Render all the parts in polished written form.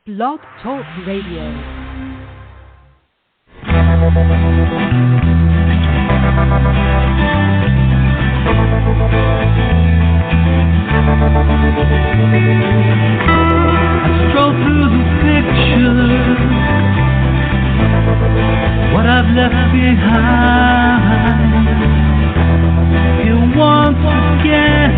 Blog Talk Radio. What I've left behind here once again.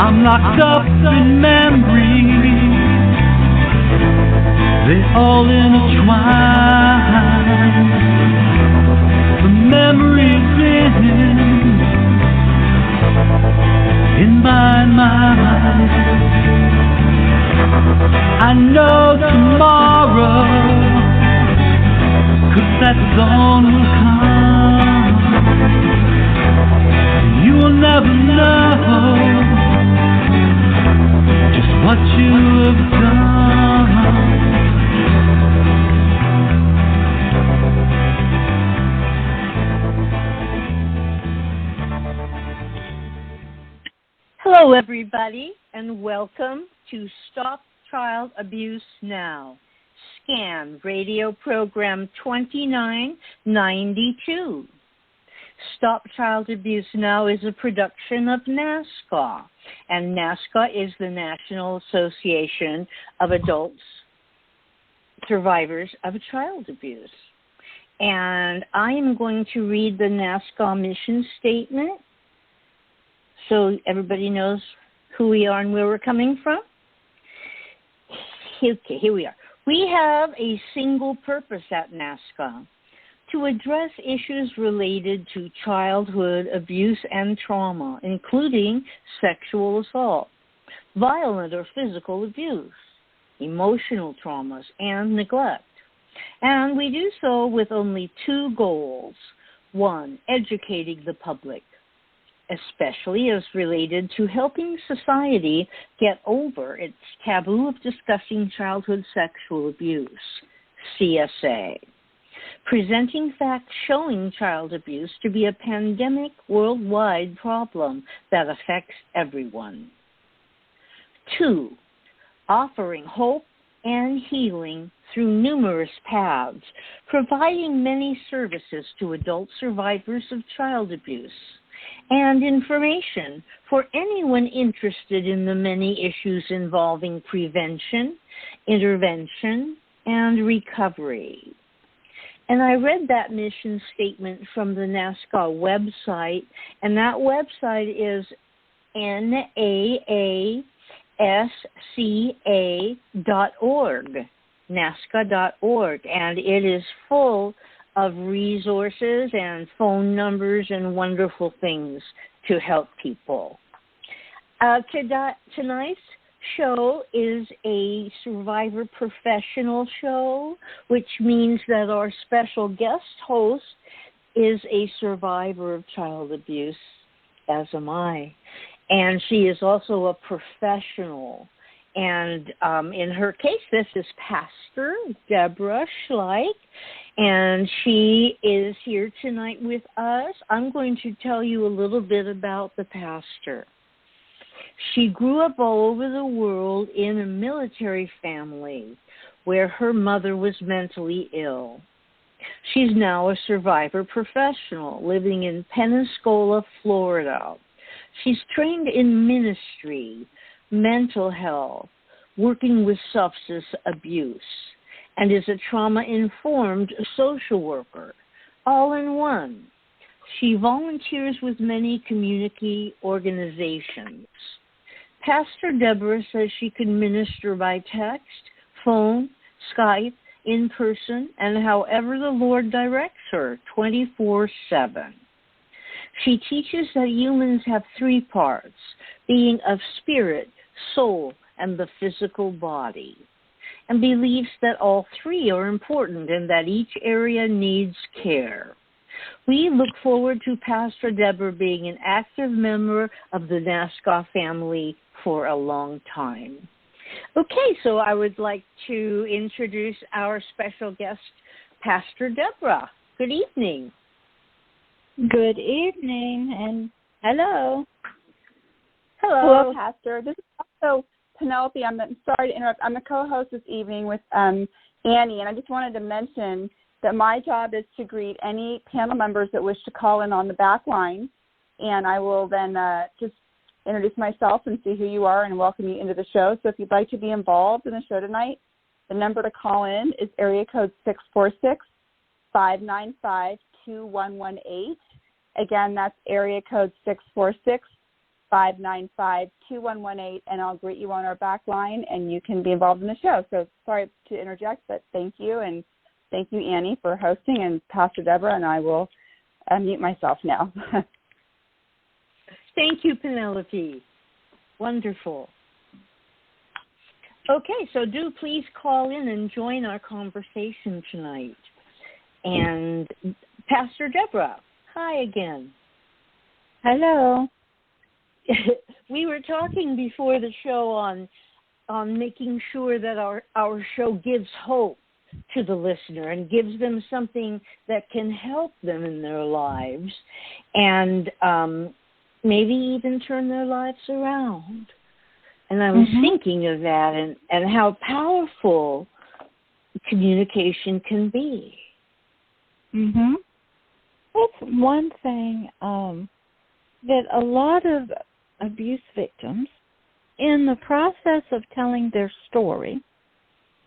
I'm locked up in memories, they all intertwine. The memories in my mind. I know tomorrow, 'cause that dawn will come. You will never know just what you have done. Hello, everybody, and welcome to Stop Child Abuse Now, SCAN Radio Program 2992. Stop Child Abuse Now is a production of NAASCA, and NAASCA is the National Association of Adults Survivors of Child Abuse. And I am going to read the NAASCA mission statement so everybody knows who we are and where we're coming from. Okay, here we are. We have a single purpose at NAASCA: to address issues related to childhood abuse and trauma, including sexual assault, violent or physical abuse, emotional traumas, and neglect. And we do so with only two goals. One, educating the public, especially as related to helping society get over its taboo of discussing childhood sexual abuse, CSA. Presenting facts showing child abuse to be a pandemic worldwide problem that affects everyone. 2, offering hope and healing through numerous paths, providing many services to adult survivors of child abuse, and information for anyone interested in the many issues involving prevention, intervention, and recovery. And I read that mission statement from the NAASCA website, and that website is NAASCA.org, NAASCA.org, and it is full of resources and phone numbers and wonderful things to help people. Tonight's show is a survivor professional show, which means that our special guest host is a survivor of child abuse, as am I. And she is also a professional. And in her case, this is Pastor Deborah Schleich, and she is here tonight with us. I'm going to tell you a little bit about the pastor. She grew up all over the world in a military family where her mother was mentally ill. She's now a survivor professional living in Pensacola, Florida. She's trained in ministry, mental health, working with substance abuse, and is a trauma-informed social worker, all in one. She volunteers with many community organizations. Pastor Deborah says she can minister by text, phone, Skype, in person, and however the Lord directs her, 24/7. She teaches that humans have three parts, being of spirit, soul, and the physical body, and believes that all three are important and that each area needs care. We look forward to Pastor Deborah being an active member of the NAASCA family for a long time. Okay, so I would like to introduce our special guest, Pastor Deborah. Good evening. Good evening, and Hello. Hello, Pastor. This is also Penelope. I'm sorry to interrupt. I'm the co-host this evening with Annie, and I just wanted to mention that my job is to greet any panel members that wish to call in on the back line, and I will then just introduce myself and see who you are and welcome you into the show. So if you'd like to be involved in the show tonight, the number to call in is area code 646-595-2118. Again, that's area code 646-595-2118, and I'll greet you on our back line, and you can be involved in the show. So sorry to interject, but thank you, and thank you, Annie, for hosting, and Pastor Deborah, and I will mute myself now. Thank you, Penelope. Wonderful. Okay, so do please call in and join our conversation tonight. And Pastor Deborah, hi again. Hello. We were talking before the show on making sure that our show gives hope to the listener and gives them something that can help them in their lives and maybe even turn their lives around. And I was thinking of that and how powerful communication can be. That's one thing that a lot of abuse victims, in the process of telling their story,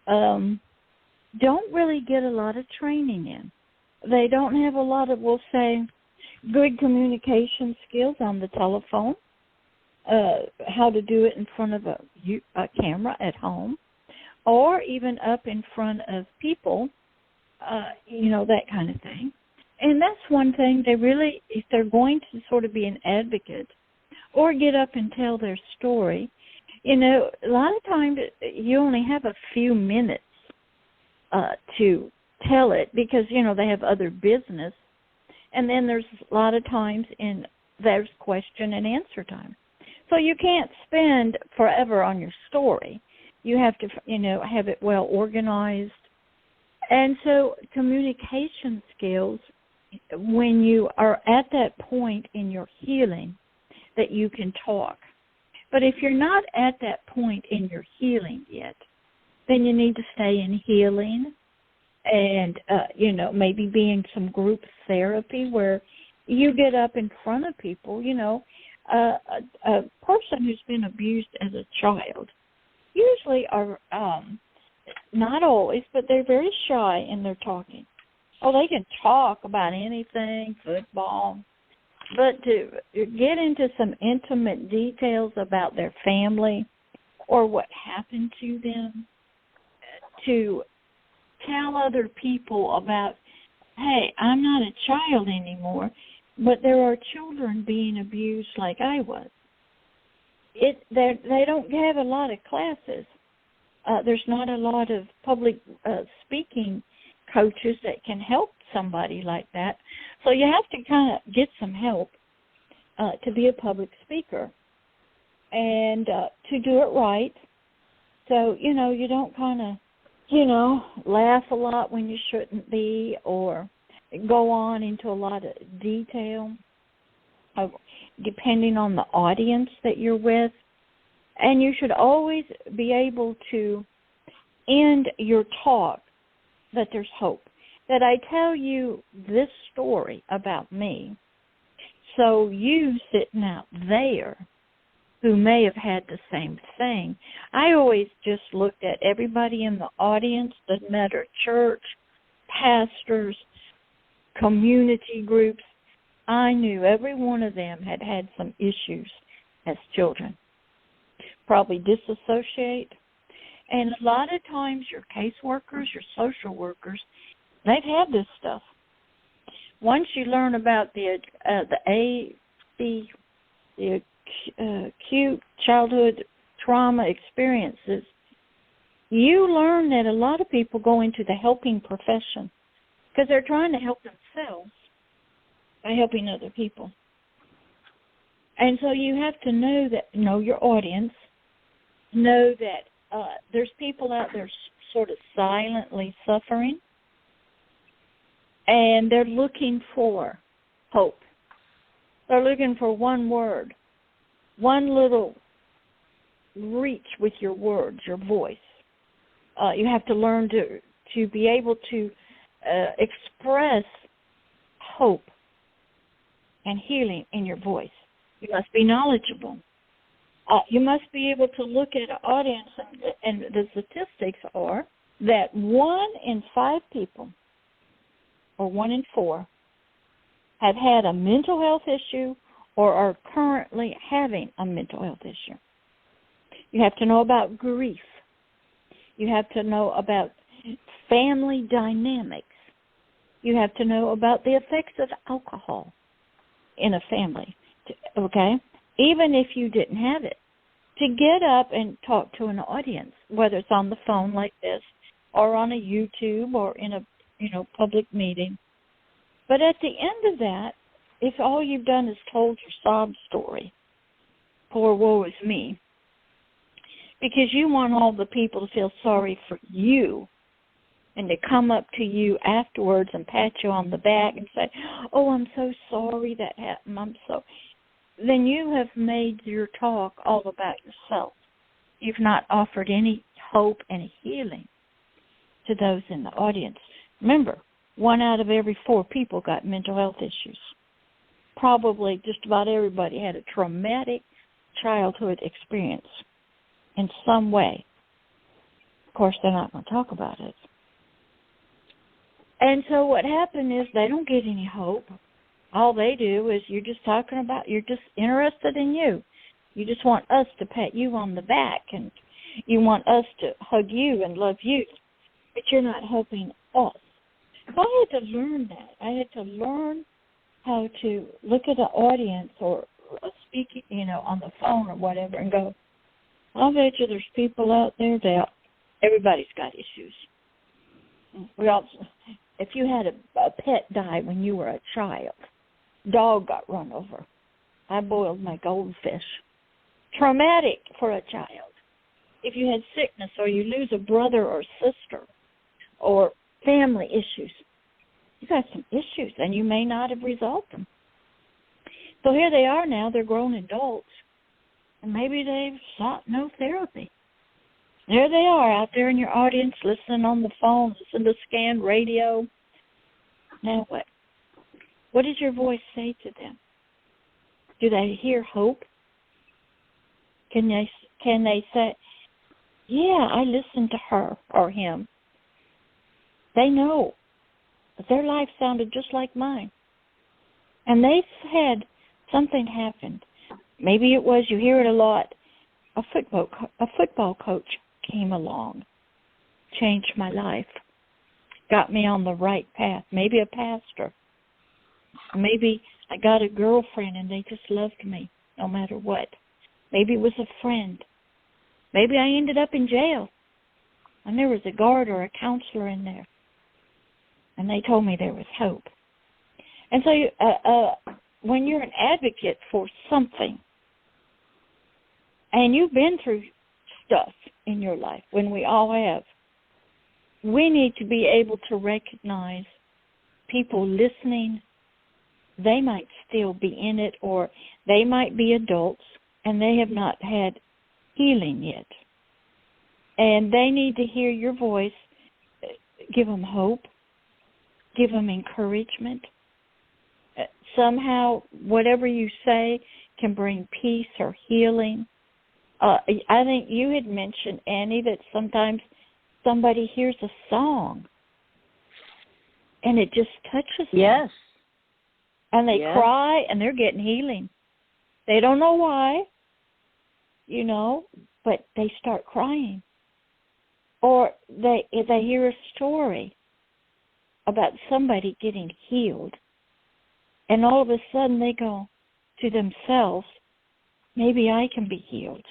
don't really get a lot of training in. They don't have a lot of, we'll say, good communication skills on the telephone, how to do it in front of a camera at home, or even up in front of people, that kind of thing. And that's one thing they really, if they're going to sort of be an advocate or get up and tell their story, a lot of times you only have a few minutes to tell it because, they have other business. And then there's a lot of times there's question and answer time. So you can't spend forever on your story. You have to, have it well organized. And so communication skills, when you are at that point in your healing that you can talk. But if you're not at that point in your healing yet, then you need to stay in healing and, maybe be in some group therapy where you get up in front of people. A person who's been abused as a child usually are, not always, but they're very shy in their talking. Oh, they can talk about anything, football, but to get into some intimate details about their family or what happened to them, to tell other people about, hey, I'm not a child anymore, but there are children being abused like I was. They don't have a lot of classes. There's not a lot of public speaking coaches that can help somebody like that. So you have to kind of get some help to be a public speaker and to do it right. So, you don't kind of, laugh a lot when you shouldn't be or go on into a lot of detail, depending on the audience that you're with. And you should always be able to end your talk that there's hope, that I tell you this story about me, so you sitting out there who may have had the same thing. I always just looked at everybody in the audience, doesn't matter, church, pastors, community groups. I knew every one of them had had some issues as children, probably disassociate. And a lot of times your caseworkers, your social workers, they've had this stuff. Once you learn about the acute childhood trauma experiences, you learn that a lot of people go into the helping profession because they're trying to help themselves by helping other people. And so you have to know your audience, know that there's people out there sort of silently suffering, and they're looking for hope. They're looking for one word, one little reach with your words, your voice. You have to learn to be able to express hope and healing in your voice. You must be knowledgeable. You must be able to look at an audience, and the statistics are that 1 in 5 people, or 1 in 4, have had a mental health issue or are currently having a mental health issue. You have to know about grief. You have to know about family dynamics. You have to know about the effects of alcohol in a family, okay? Even if you didn't have it, to get up and talk to an audience, whether it's on the phone like this or on a YouTube or in a public meeting. But at the end of that, if all you've done is told your sob story, poor woe is me, because you want all the people to feel sorry for you and to come up to you afterwards and pat you on the back and say, oh, I'm so sorry that happened, then you have made your talk all about yourself. You've not offered any hope and healing to those in the audience. Remember, 1 out of every 4 people got mental health issues. Probably just about everybody had a traumatic childhood experience in some way. Of course, they're not going to talk about it. And so what happened is they don't get any hope. All they do is you're just interested in you. You just want us to pat you on the back, and you want us to hug you and love you, but you're not helping us. So I had to learn that. I had to learn how to look at the audience or speak, on the phone or whatever and go, I'll bet you there's people out there that everybody's got issues. If you had a pet die when you were a child, dog got run over, I boiled my goldfish. Traumatic for a child. If you had sickness or you lose a brother or sister or family issues, you got some issues and you may not have resolved them. So here they are now, they're grown adults, and maybe they've sought no therapy. There they are out there in your audience, listening on the phone, listening to scanned radio. Now what? What does your voice say to them? Do they hear hope? Can they say, yeah, I listened to her or him. They know that their life sounded just like mine. And they had something happened. Maybe it was, you hear it a lot, a football coach came along, changed my life, got me on the right path. Maybe a pastor. Maybe I got a girlfriend and they just loved me no matter what. Maybe it was a friend. Maybe I ended up in jail and there was a guard or a counselor in there. And they told me there was hope. And so when you're an advocate for something, and you've been through stuff in your life, when we all have, we need to be able to recognize people listening. They might still be in it, or they might be adults, and they have not had healing yet. And they need to hear your voice. Give them hope. Give them encouragement. Somehow, whatever you say can bring peace or healing. I think you had mentioned, Annie, that sometimes somebody hears a song and it just touches them. Yes. And they cry and they're getting healing. They don't know why, but they start crying. Or they hear a story about somebody getting healed, and all of a sudden they go to themselves, maybe I can be healed.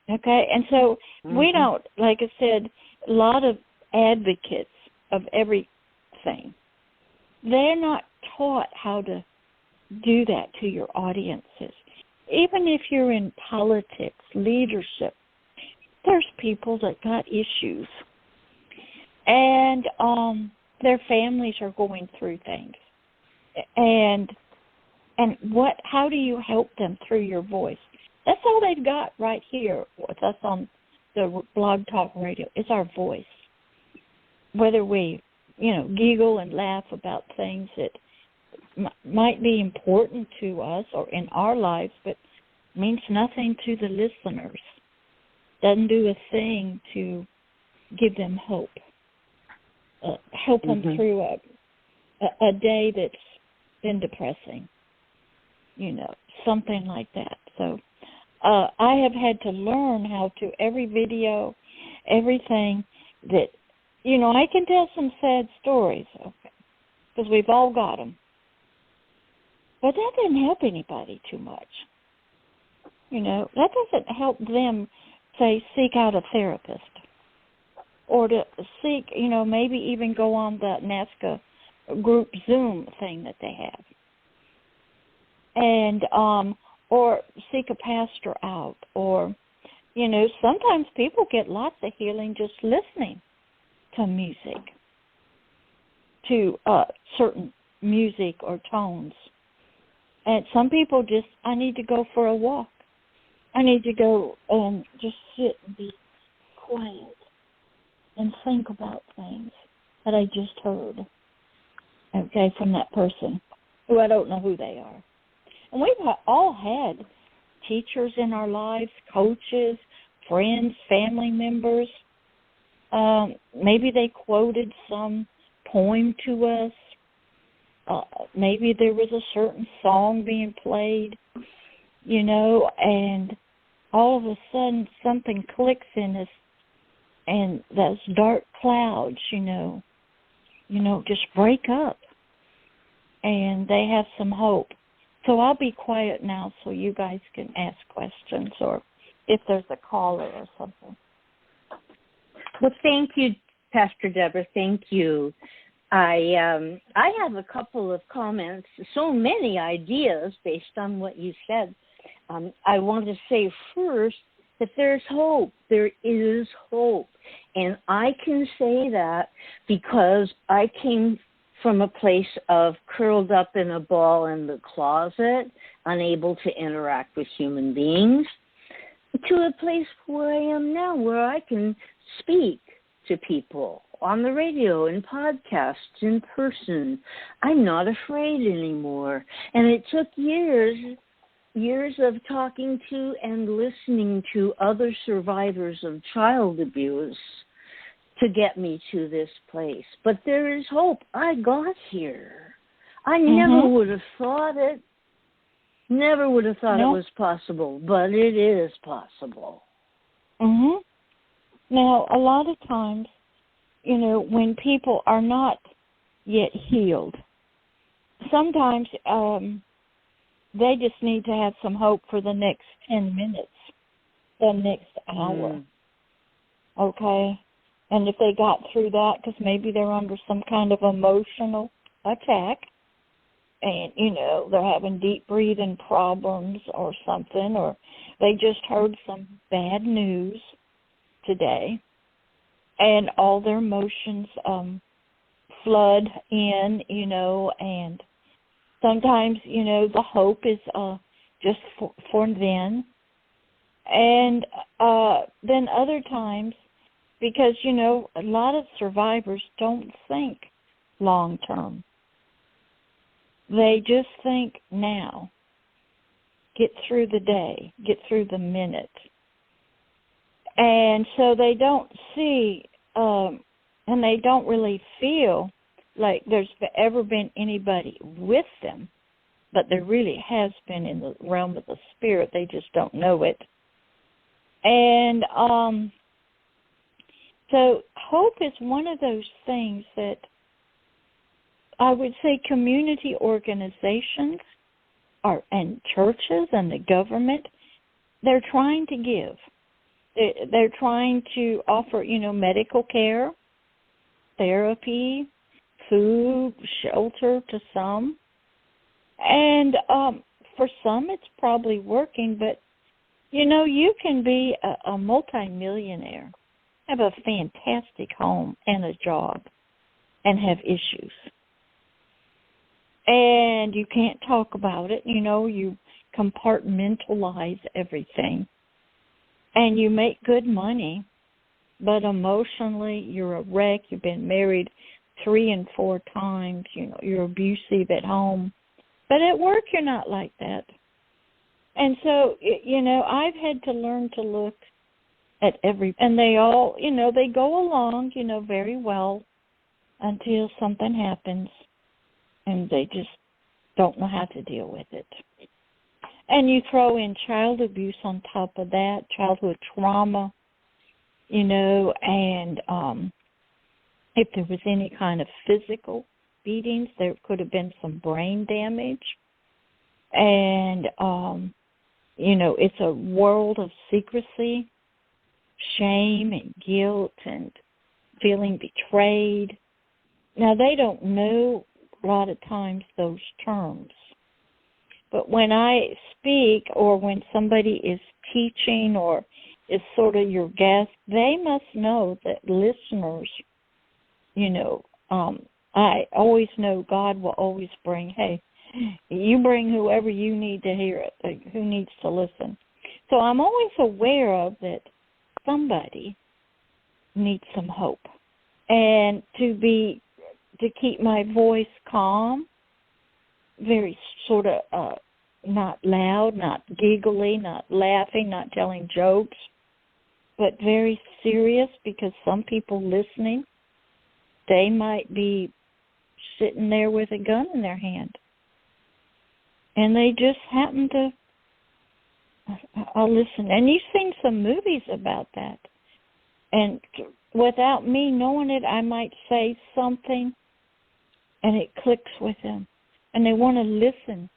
Okay? And so we don't, like I said, a lot of advocates of everything, they're not taught how to do that to your audiences. Even if you're in politics, leadership, there's people that got issues. And their families are going through things. And And how do you help them through your voice? That's all they've got right here with us on the Blog Talk Radio is our voice. Whether we, giggle and laugh about things that might be important to us or in our lives, but means nothing to the listeners. Doesn't do a thing to give them hope. Help them through a day that's been depressing. Something like that. So I have had to learn how to, every video, everything that, I can tell some sad stories, okay, because we've all got them. But that didn't help anybody too much. That doesn't help them, say, seek out a therapist or to seek, maybe even go on the NAASCA group Zoom thing that they have. And, or seek a pastor out, or, sometimes people get lots of healing just listening to music, to certain music or tones. And some people just, I need to go for a walk. I need to go and just sit and be quiet and think about things that I just heard, okay, from that person who I don't know who they are. And we've all had teachers in our lives, coaches, friends, family members. Maybe they quoted some poem to us. Maybe there was a certain song being played, and all of a sudden something clicks in us, and those dark clouds, just break up, and they have some hope. So I'll be quiet now so you guys can ask questions, or if there's a caller or something. Well, thank you, Pastor Deborah. Thank you. I have a couple of comments, so many ideas based on what you said. I want to say first that there's hope. There is hope. And I can say that because I came from a place of curled up in a ball in the closet, unable to interact with human beings, to a place where I am now, where I can speak to people on the radio, in podcasts, in person. I'm not afraid anymore. And it took years of talking to and listening to other survivors of child abuse to get me to this place. But there is hope. I got here. I never would have thought it. Never would have thought it was possible, but it is possible. Now, a lot of times, when people are not yet healed, sometimes they just need to have some hope for the next 10 minutes, the next hour, okay? And if they got through that, because maybe they're under some kind of emotional attack, and, they're having deep breathing problems or something, or they just heard some bad news today, and all their emotions flood in, and sometimes, the hope is just for then. And then other times, because, a lot of survivors don't think long-term. They just think now. Get through the day. Get through the minute. And so they don't see, and they don't really feel like there's ever been anybody with them, but there really has been in the realm of the spirit. They just don't know it. And so hope is one of those things that I would say community organizations and churches and the government, they're trying to give. They're trying to offer, medical care, therapy, food, shelter to some. And for some it's probably working, but, you can be a multimillionaire, have a fantastic home and a job, and have issues. And you can't talk about it. You know, you compartmentalize everything. And you make good money, but emotionally you're a wreck. You've been married 3 and 4 times. You know, you're abusive at home. But at work you're not like that. And so, you know, I've had to learn to look at and they all, you know, they go along, you know, very well until something happens and they just don't know how to deal with it. And you throw in child abuse on top of that, childhood trauma, you know, and if there was any kind of physical beatings, there could have been some brain damage. And, you know, it's a world of secrecy, shame and guilt and feeling betrayed. Now, they don't know a lot of times those terms. But when I speak or when somebody is teaching or is sort of your guest, they must know that listeners, you know, I always know God will always bring, hey, you bring whoever you need to hear it, who needs to listen. So I'm always aware of that somebody needs some hope. And to keep my voice calm, very sort of not loud, not giggly, not laughing, not telling jokes, but very serious, because some people listening, they might be sitting there with a gun in their hand. And they just happen to listen. And you've seen some movies about that. And without me knowing it, I might say something and it clicks with them. And they want to listen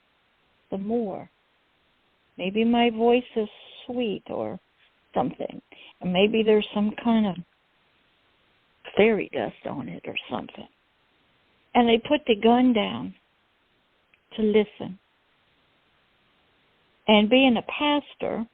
some more. Maybe my voice is sweet or something. And maybe there's some kind of fairy dust on it or something. And they put the gun down to listen. And being a pastor,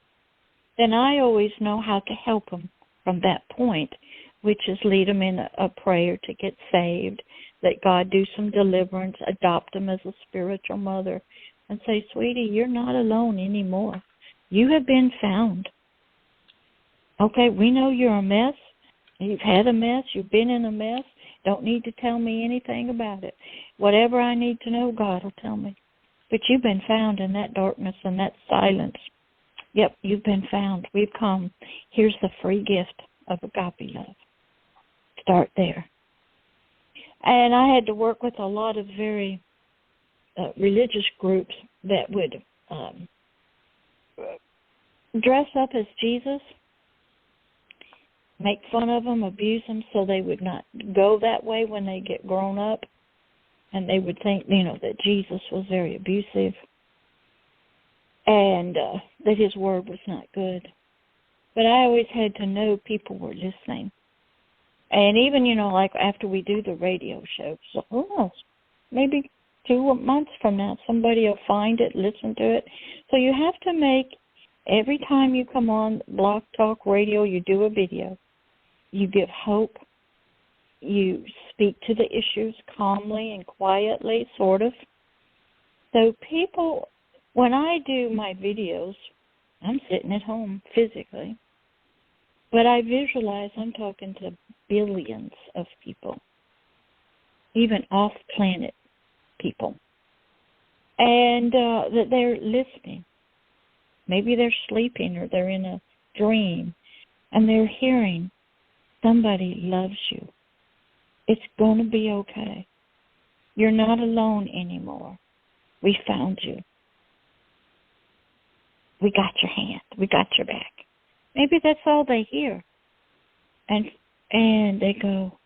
then I always know how to help them from that point, which is lead them in a prayer to get saved, that God do some deliverance, adopt them as a spiritual mother, and say, sweetie, you're not alone anymore. You have been found. Okay, we know you're a mess. You've had a mess. You've been in a mess. Don't need to tell me anything about it. Whatever I need to know, God will tell me. But you've been found in that darkness and that silence. Yep, you've been found. We've come. Here's the free gift of Agape Love. Start there. And I had to work with a lot of very religious groups that would dress up as Jesus, make fun of them, abuse them, so they would not go that way when they get grown up. And they would think, you know, that Jesus was very abusive and that his word was not good. But I always had to know people were listening. And even, you know, like after we do the radio show, so who knows, maybe 2 months from now, somebody will find it, listen to it. So you have to make, every time you come on Blog Talk Radio, you do a video. You give hope. You speak to the issues calmly and quietly, sort of. So people, when I do my videos, I'm sitting at home physically, but I visualize I'm talking to billions of people, even off-planet people, and that they're listening. Maybe they're sleeping or they're in a dream, and they're hearing, somebody loves you. It's going to be okay. You're not alone anymore. We found you. We got your hand. We got your back. Maybe that's all they hear. And they go,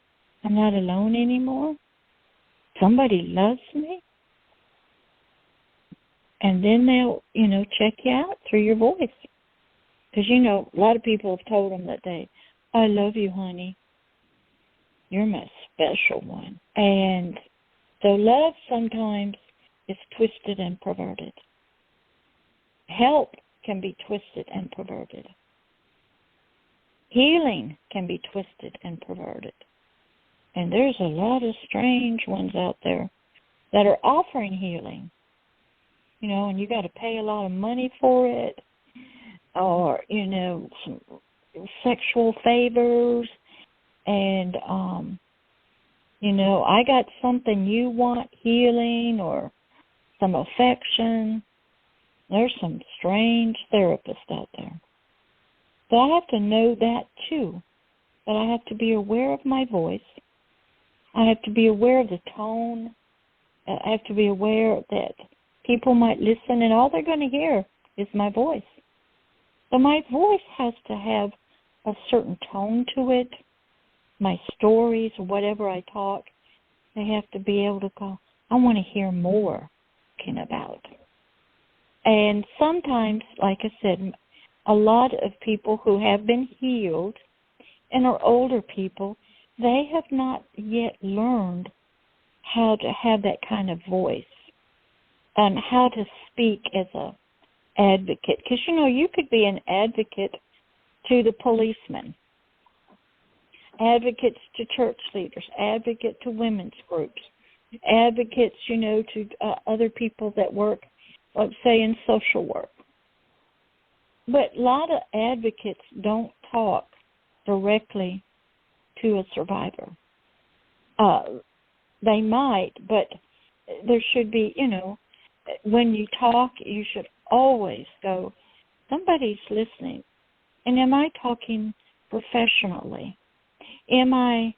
I'm not alone anymore. Somebody loves me. And then they'll, you know, check you out through your voice. Because, you know, a lot of people have told them that I love you, honey. You're my special one. And so love sometimes is twisted and perverted. Help can be twisted and perverted. Healing can be twisted and perverted. And there's a lot of strange ones out there that are offering healing, and you got to pay a lot of money for it, or, some sexual favors, and, I got something you want, healing or some affection. There's some strange therapists out there. But I have to know that, too. But I have to be aware of my voice. I have to be aware of the tone. I have to be aware that people might listen, and all they're going to hear is my voice. So my voice has to have a certain tone to it. My stories, or whatever I talk, they have to be able to go, I want to hear more talking about. And sometimes, like I said, a lot of people who have been healed and are older people, they have not yet learned how to have that kind of voice and how to speak as a advocate. Because, you could be an advocate to the policeman, advocates to church leaders, advocate to women's groups, advocates, to other people that work, let's say, in social work. But a lot of advocates don't talk directly to a survivor. They might, but there should be, when you talk, you should always go, somebody's listening. And am I talking professionally? Am I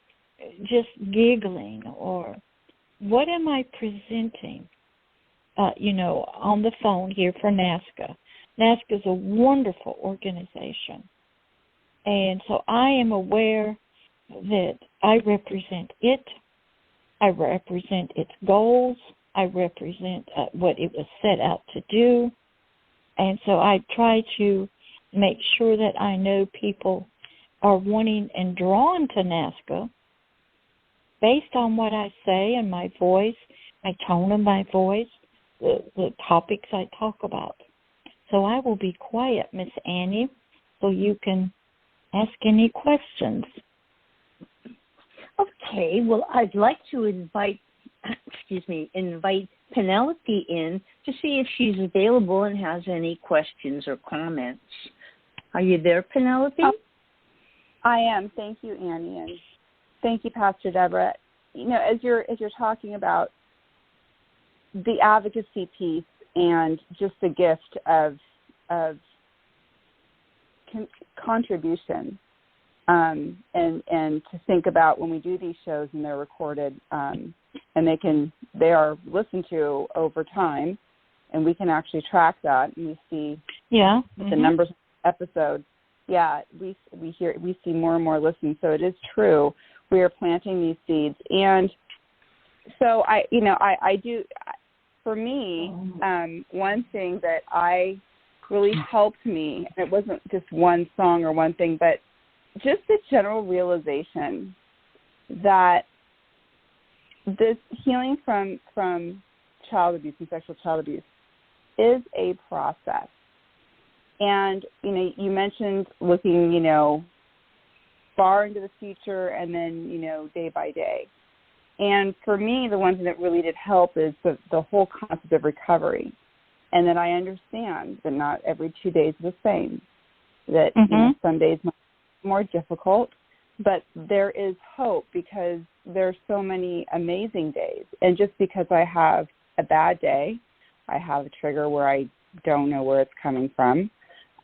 just giggling? Or what am I presenting, on the phone here for NAASCA? NAASCA is a wonderful organization. And so I am aware that I represent it. I represent its goals. I represent what it was set out to do. And so I try to make sure that I know people are wanting and drawn to NAASCA based on what I say and my voice, my tone of my voice, the topics I talk about. So I will be quiet, Miss Annie, so you can ask any questions. Okay, well, I'd like to invite Penelope in to see if she's available and has any questions or comments. Are you there, Penelope? I am. Thank you, Annie, and thank you, Pastor Deborah. As you're talking about the advocacy piece and just the gift of contribution, and to think about when we do these shows and they're recorded, and they are listened to over time, and we can actually track that, and we see the numbers of episodes. Yeah, we see more and more listens. So it is true. We are planting these seeds, and so I do. For me, one thing that really helped me, and it wasn't just one song or one thing, but just the general realization that this healing from child abuse and sexual child abuse is a process. And, you mentioned looking, far into the future and then, day by day. And for me, the one thing that really did help is the whole concept of recovery, and that I understand that not every 2 days is the same, that some days might be more difficult, but there is hope because there are so many amazing days. And just because I have a bad day, I have a trigger where I don't know where it's coming from,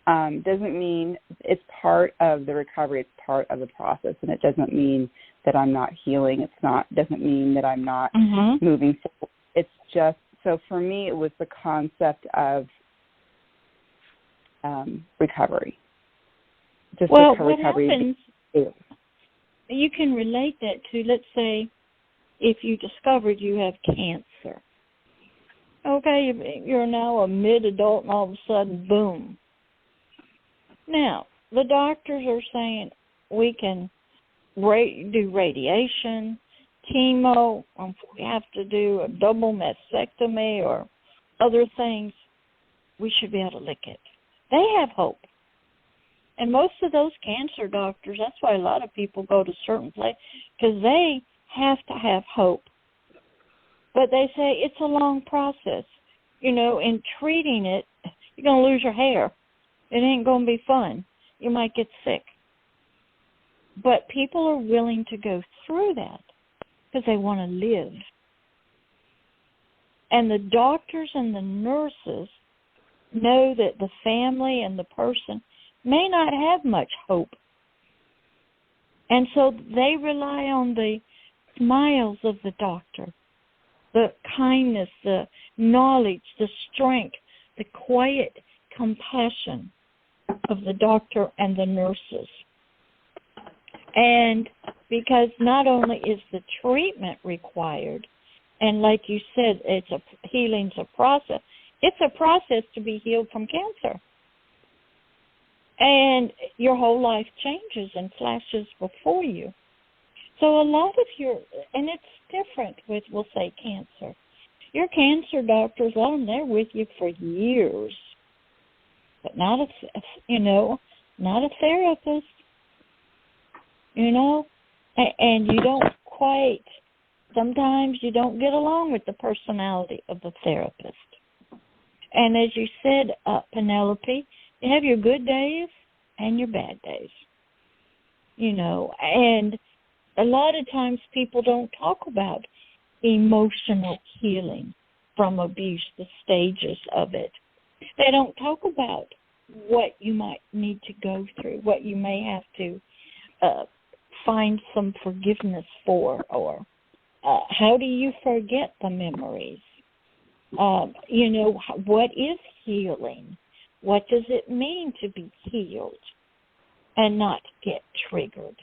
doesn't mean it's part of the recovery. It's part of the process, and it doesn't mean that I'm not healing. Doesn't mean that I'm not moving forward. It's just, so for me, it was the concept of recovery. Just recovery. Happens, you can relate that to, let's say, if you discovered you have cancer. Okay, you're now a mid-adult, and all of a sudden, boom. Now, the doctors are saying we can do radiation, chemo, if we have to do a double mastectomy or other things, we should be able to lick it. They have hope. And most of those cancer doctors, that's why a lot of people go to certain places, because they have to have hope But they say it's a long process. In treating it, you're going to lose your hair. It ain't going to be fun. You might get sick. But people are willing to go through that because they want to live. And the doctors and the nurses know that the family and the person may not have much hope. And so they rely on the smiles of the doctor, the kindness, the knowledge, the strength, the quiet compassion of the doctor and the nurses. And because not only is the treatment required, and like you said, healing's a process. It's a process to be healed from cancer. And your whole life changes and flashes before you. So a lot of and it's different with, we'll say, cancer. Your cancer doctors, they're with you for years. But not a therapist, and you don't quite, sometimes you don't get along with the personality of the therapist. And as you said, Penelope, you have your good days and your bad days, and a lot of times people don't talk about emotional healing from abuse, the stages of it. They don't talk about what you might need to go through, what you may have to find some forgiveness for, or how do you forget the memories? What is healing? What does it mean to be healed and not get triggered?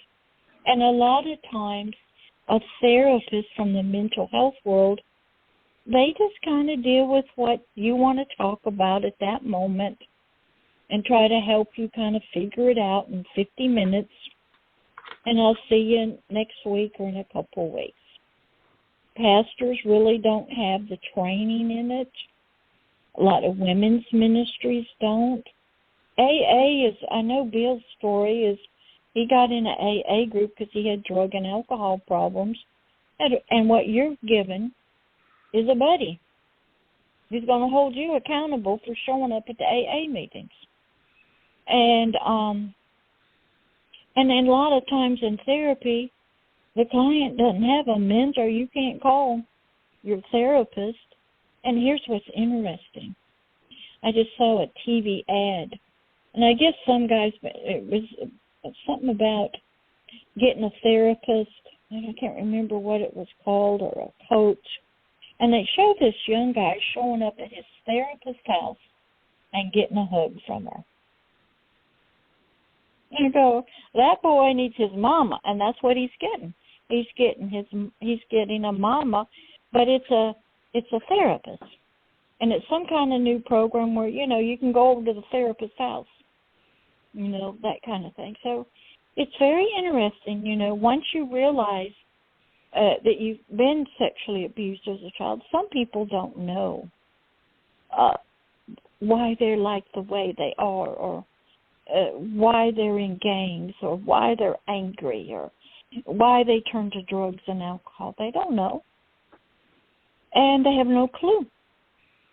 And a lot of times, a therapist from the mental health world, they just kind of deal with what you want to talk about at that moment and try to help you kind of figure it out in 50 minutes. And I'll see you next week or in a couple of weeks. Pastors really don't have the training in it. A lot of women's ministries don't. AA is, I know Bill's story is, he got in an AA group because he had drug and alcohol problems. And what you're given is a buddy. He's going to hold you accountable for showing up at the AA meetings. And then a lot of times in therapy, the client doesn't have a mentor. You can't call your therapist. And here's what's interesting. I just saw a TV ad. And I guess some guys, it was something about getting a therapist. I can't remember what it was called, or a coach. And they showed this young guy showing up at his therapist's house and getting a hug from her. And you go, that boy needs his mama, and that's what he's getting. He's getting a mama, but it's a therapist. And it's some kind of new program where, you can go over to the therapist's house, that kind of thing. So it's very interesting, once you realize that you've been sexually abused as a child, some people don't know why they're like the way they are, or why they're in gangs, or why they're angry, or why they turn to drugs and alcohol. They don't know. And they have no clue.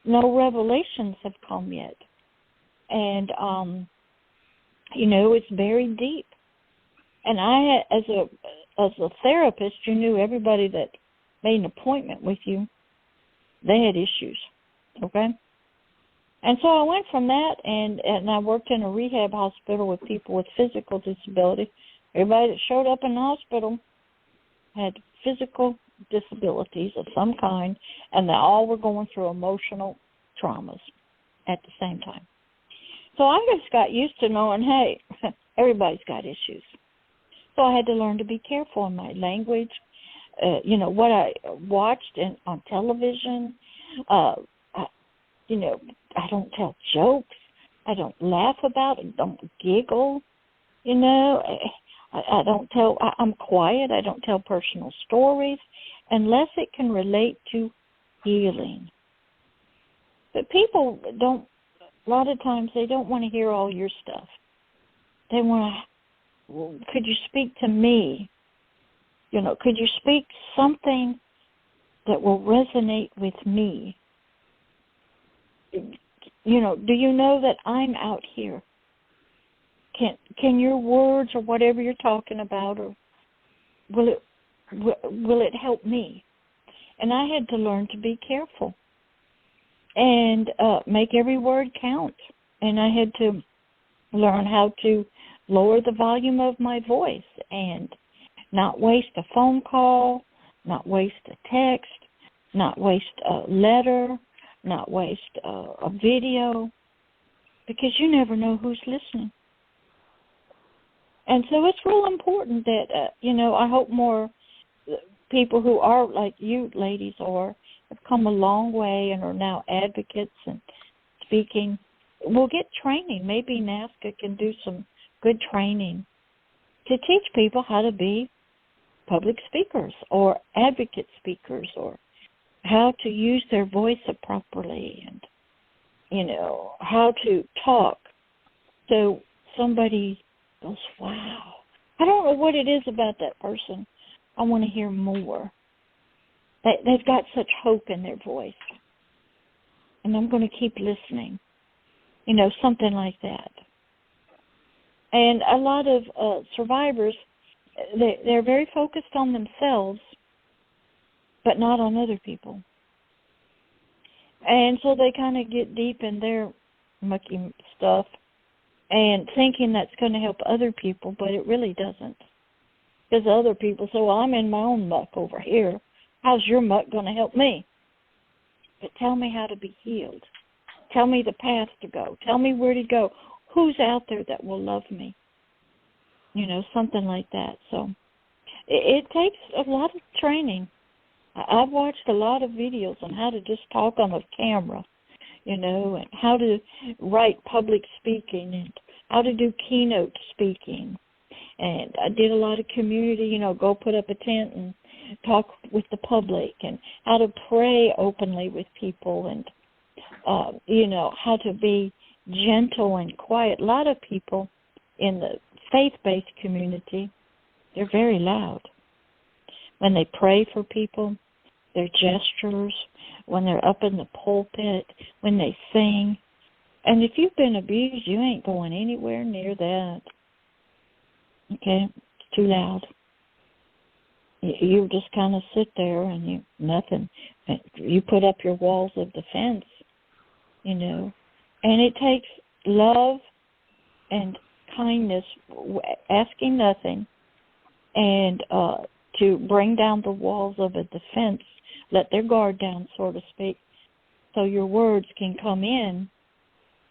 No revelations have come yet. And, it's very deep. And I, as a therapist, you knew everybody that made an appointment with you, they had issues, okay? And so I went from that, and I worked in a rehab hospital with people with physical disability. Everybody that showed up in the hospital had physical disabilities of some kind, and they all were going through emotional traumas at the same time. So I just got used to knowing, hey, everybody's got issues. So I had to learn to be careful in my language, what I watched on television. I don't tell jokes. I don't laugh about it. Don't giggle. I don't tell. I'm quiet. I don't tell personal stories unless it can relate to healing. But people don't. A lot of times they don't want to hear all your stuff. They want to. Could you speak to me? Could you speak something that will resonate with me. You know, do you know that I'm out here? Can your words or whatever you're talking about, or will it help me? And I had to learn to be careful and make every word count. And I had to learn how to lower the volume of my voice and not waste a phone call, not waste a text, not waste a letter, not waste a video, because you never know who's listening. And so it's real important that, I hope more people who are like you ladies have come a long way and are now advocates and speaking, will get training. Maybe NAASCA can do some good training to teach people how to be public speakers or advocate speakers, or how to use their voice properly, and, how to talk so somebody goes, wow, I don't know what it is about that person. I want to hear more. They've got such hope in their voice, and I'm going to keep listening. Something like that. And a lot of survivors, they're very focused on themselves, but not on other people. And so they kind of get deep in their mucky stuff and thinking that's going to help other people, but it really doesn't. Because other people say, well, I'm in my own muck over here. How's your muck going to help me? But tell me how to be healed. Tell me the path to go. Tell me where to go. Who's out there that will love me? Something like that. So it takes a lot of training. I've watched a lot of videos on how to just talk on a camera, and how to write public speaking and how to do keynote speaking. And I did a lot of community, go put up a tent and talk with the public, and how to pray openly with people, and, how to be gentle and quiet. A lot of people in the faith-based community, they're very loud. When they pray for people, their gestures, when they're up in the pulpit, when they sing. And if you've been abused, you ain't going anywhere near that. Okay? It's too loud. You just kind of sit there and nothing. You put up your walls of defense, And it takes love and kindness, asking nothing, and to bring down the walls of a defense, let their guard down, so to speak, so your words can come in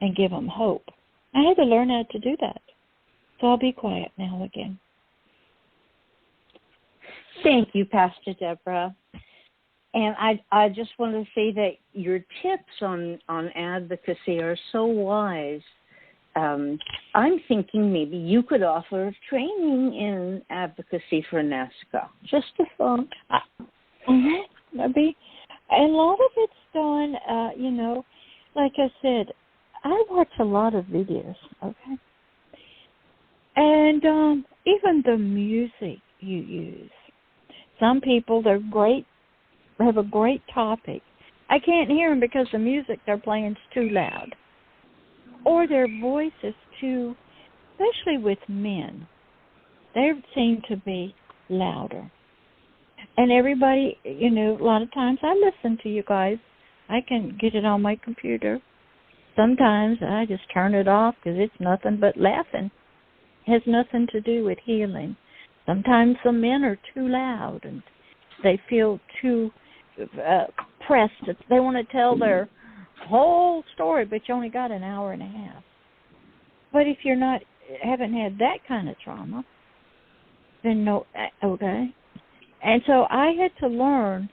and give them hope. I had to learn how to do that. So I'll be quiet now again. Thank you, Pastor Deborah. And I just want to say that your tips on advocacy are so wise. I'm thinking maybe you could offer training in advocacy for NAASCA. Just a thought. That'd be, a lot of it's done, like I said, I watch a lot of videos, okay? And even the music you use. Some people, they're great, have a great topic. I can't hear them because the music they're playing is too loud. Or their voice is too, especially with men, they seem to be louder. And everybody, a lot of times I listen to you guys. I can get it on my computer. Sometimes I just turn it off because it's nothing but laughing. It has nothing to do with healing. Sometimes the men are too loud and they feel too pressed. They want to tell their whole story, but you only got an hour and a half. But if you're haven't had that kind of trauma, then no, okay. And so I had to learn,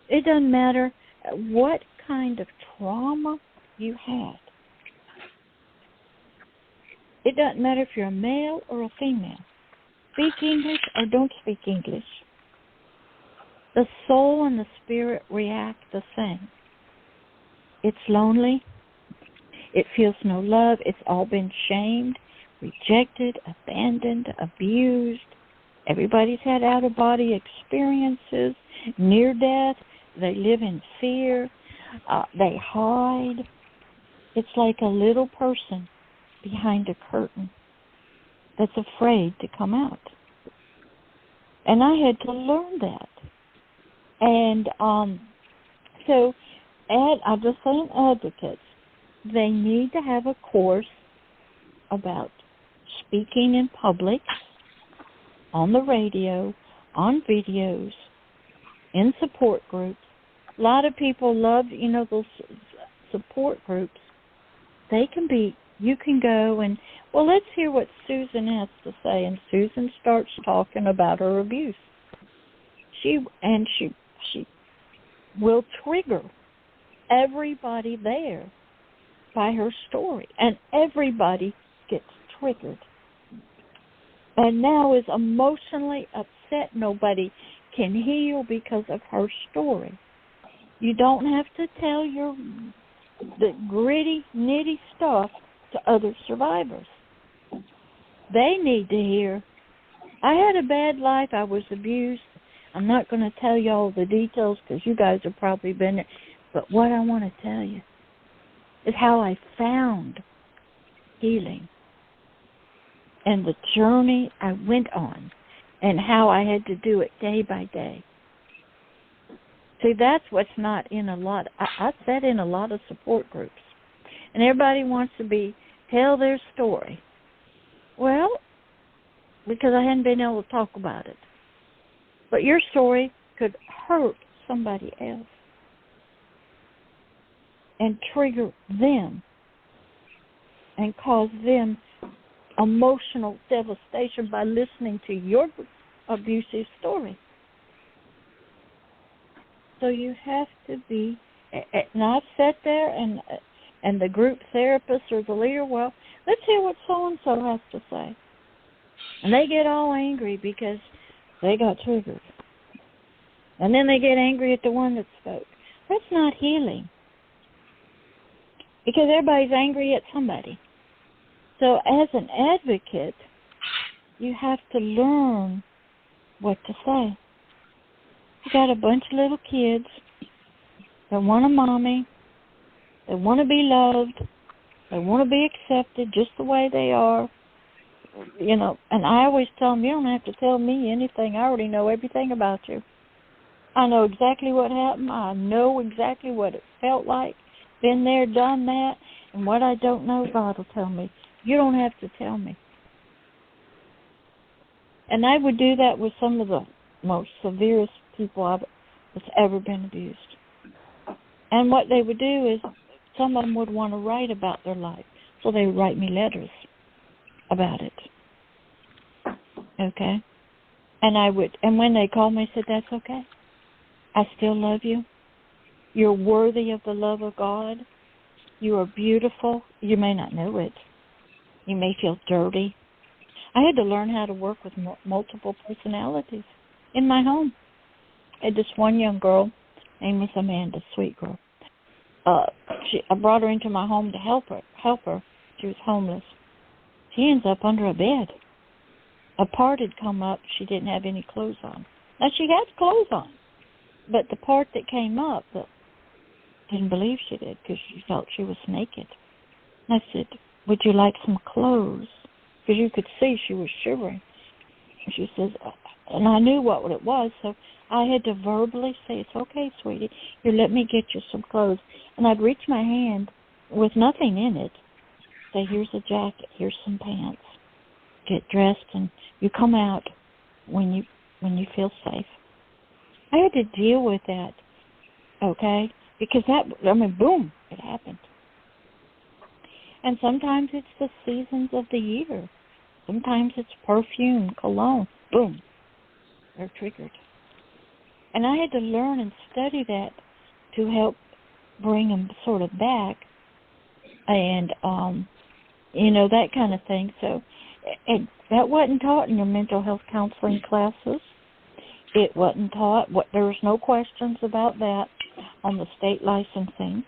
it doesn't matter what kind of trauma you had. It doesn't matter if you're a male or a female. Speak English or don't speak English. The soul and the spirit react the same. It's lonely. It feels no love. It's all been shamed, rejected, abandoned, abused. Everybody's had out-of-body experiences, near death, They live in fear. They hide. It's like a little person behind a curtain that's afraid to come out. And I had to learn that. And so I'm just saying, advocates, they need to have a course about speaking in public, on the radio, on videos, in support groups. A lot of people love, those support groups. They can be, you can go and, well, let's hear what Susan has to say. And Susan starts talking about her abuse. She will trigger everybody there by her story. And everybody gets triggered. And now is emotionally upset. Nobody can heal because of her story. You don't have to tell the gritty, nitty stuff to other survivors. They need to hear, I had a bad life, I was abused. I'm not going to tell you all the details because you guys have probably been there. But what I want to tell you is how I found healing and the journey I went on and how I had to do it day by day. See, that's what's not in a lot. I sat in a lot of support groups, and everybody wants to tell their story. Well, because I hadn't been able to talk about it. But your story could hurt somebody else and trigger them and cause them emotional devastation by listening to your abusive story. So you have to be, and I've sat there and the group therapist or the leader, well, let's hear what so-and-so has to say. And they get all angry because they got triggered. And then they get angry at the one that spoke. That's not healing. Because everybody's angry at somebody. So as an advocate, you have to learn what to say. You got a bunch of little kids that want a mommy, they want to be loved, they want to be accepted just the way they are. And I always tell them, you don't have to tell me anything. I already know everything about you. I know exactly what happened. I know exactly what it felt like. Been there, done that. And what I don't know, God will tell me. You don't have to tell me. And I would do that with some of the most severest people that's ever been abused. And what they would do is some of them would want to write about their life. So they would write me letters about it. Okay? And when they called me, I said, that's okay. I still love you. You're worthy of the love of God. You are beautiful. You may not know it. You may feel dirty. I had to learn how to work with multiple personalities in my home. I had this one young girl, name was Amanda, sweet girl. I brought her into my home to help her. She was homeless. She ends up under a bed. A part had come up. She didn't have any clothes on. Now, she had clothes on, but the part that came up, didn't believe she did because she felt she was naked. I said, would you like some clothes? Because you could see she was shivering. And she says, and I knew what it was, so I had to verbally say, it's okay, sweetie. Here, let me get you some clothes. And I'd reach my hand with nothing in it, say, here's a jacket, here's some pants. Get dressed, and you come out when you feel safe. I had to deal with that, okay? Because boom, it happened. And sometimes it's the seasons of the year. Sometimes it's perfume, cologne. Boom, they're triggered. And I had to learn and study that to help bring them sort of back and, that kind of thing. So that wasn't taught in your mental health counseling classes. It wasn't taught. There was no questions about that on the state licensing.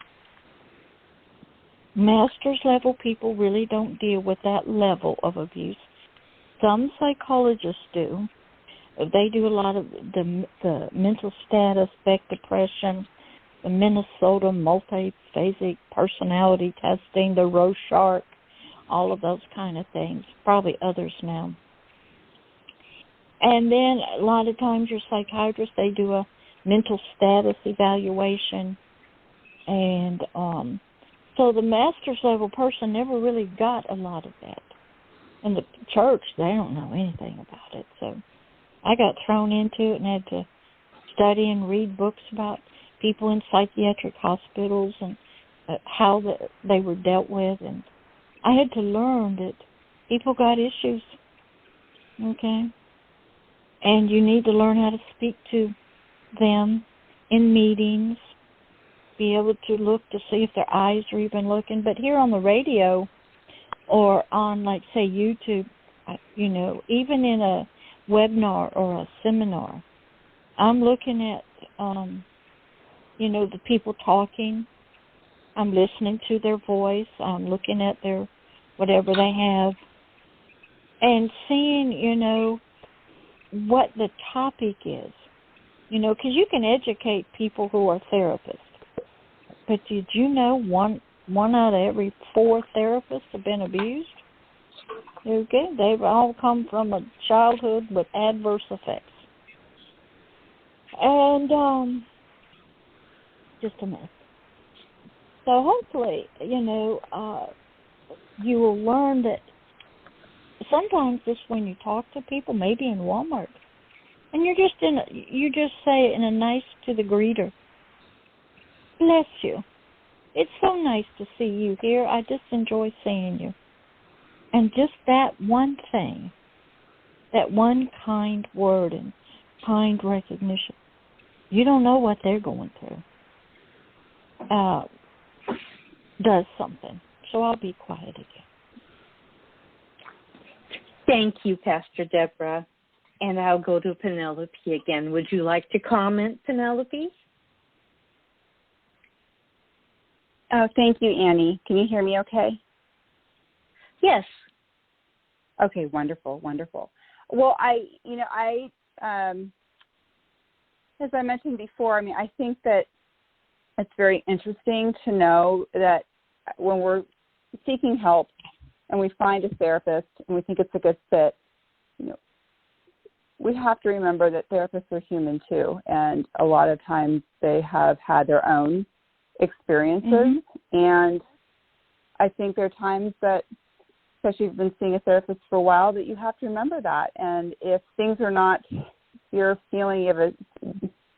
Master's level people really don't deal with that level of abuse. Some psychologists do, They do a lot of the mental status, Beck depression, the Minnesota multiphasic personality testing, the Rorschach, all of those kind of things, probably others now. And then a lot of times your psychiatrist, they do a mental status evaluation. And so the master's level person never really got a lot of that. And the church, they don't know anything about it. So I got thrown into it and had to study and read books about people in psychiatric hospitals and how they were dealt with. And I had to learn that people got issues, okay? And you need to learn how to speak to them in meetings, be able to look to see if their eyes are even looking. But here on the radio or on, like, say, YouTube, you know, even in a webinar or a seminar, I'm looking at, you know, the people talking. I'm listening to their voice. I'm looking at their whatever they have and seeing, you know, what the topic is. You know, because you can educate people who are therapists. But did you know one out of every 4 therapists have been abused? Okay, they've all come from a childhood with adverse effects. And just a minute. So hopefully, you know, you will learn that sometimes just when you talk to people, maybe in Walmart, and you just say in a nice to the greeter, bless you. It's so nice to see you here. I just enjoy seeing you. And just that one thing, that one kind word and kind recognition, you don't know what they're going through, does something. So I'll be quiet again. Thank you, Pastor Deborah. And I'll go to Penelope again. Would you like to comment, Penelope? Oh, thank you, Annie. Can you hear me okay? Yes. Okay, wonderful, wonderful. Well, as I mentioned before, I mean, I think that it's very interesting to know that when we're seeking help and we find a therapist and we think it's a good fit, you know, we have to remember that therapists are human too, and a lot of times they have had their own experiences, and I think there are times that, especially if you've been seeing a therapist for a while, that you have to remember that. And if things are not, you're feeling of a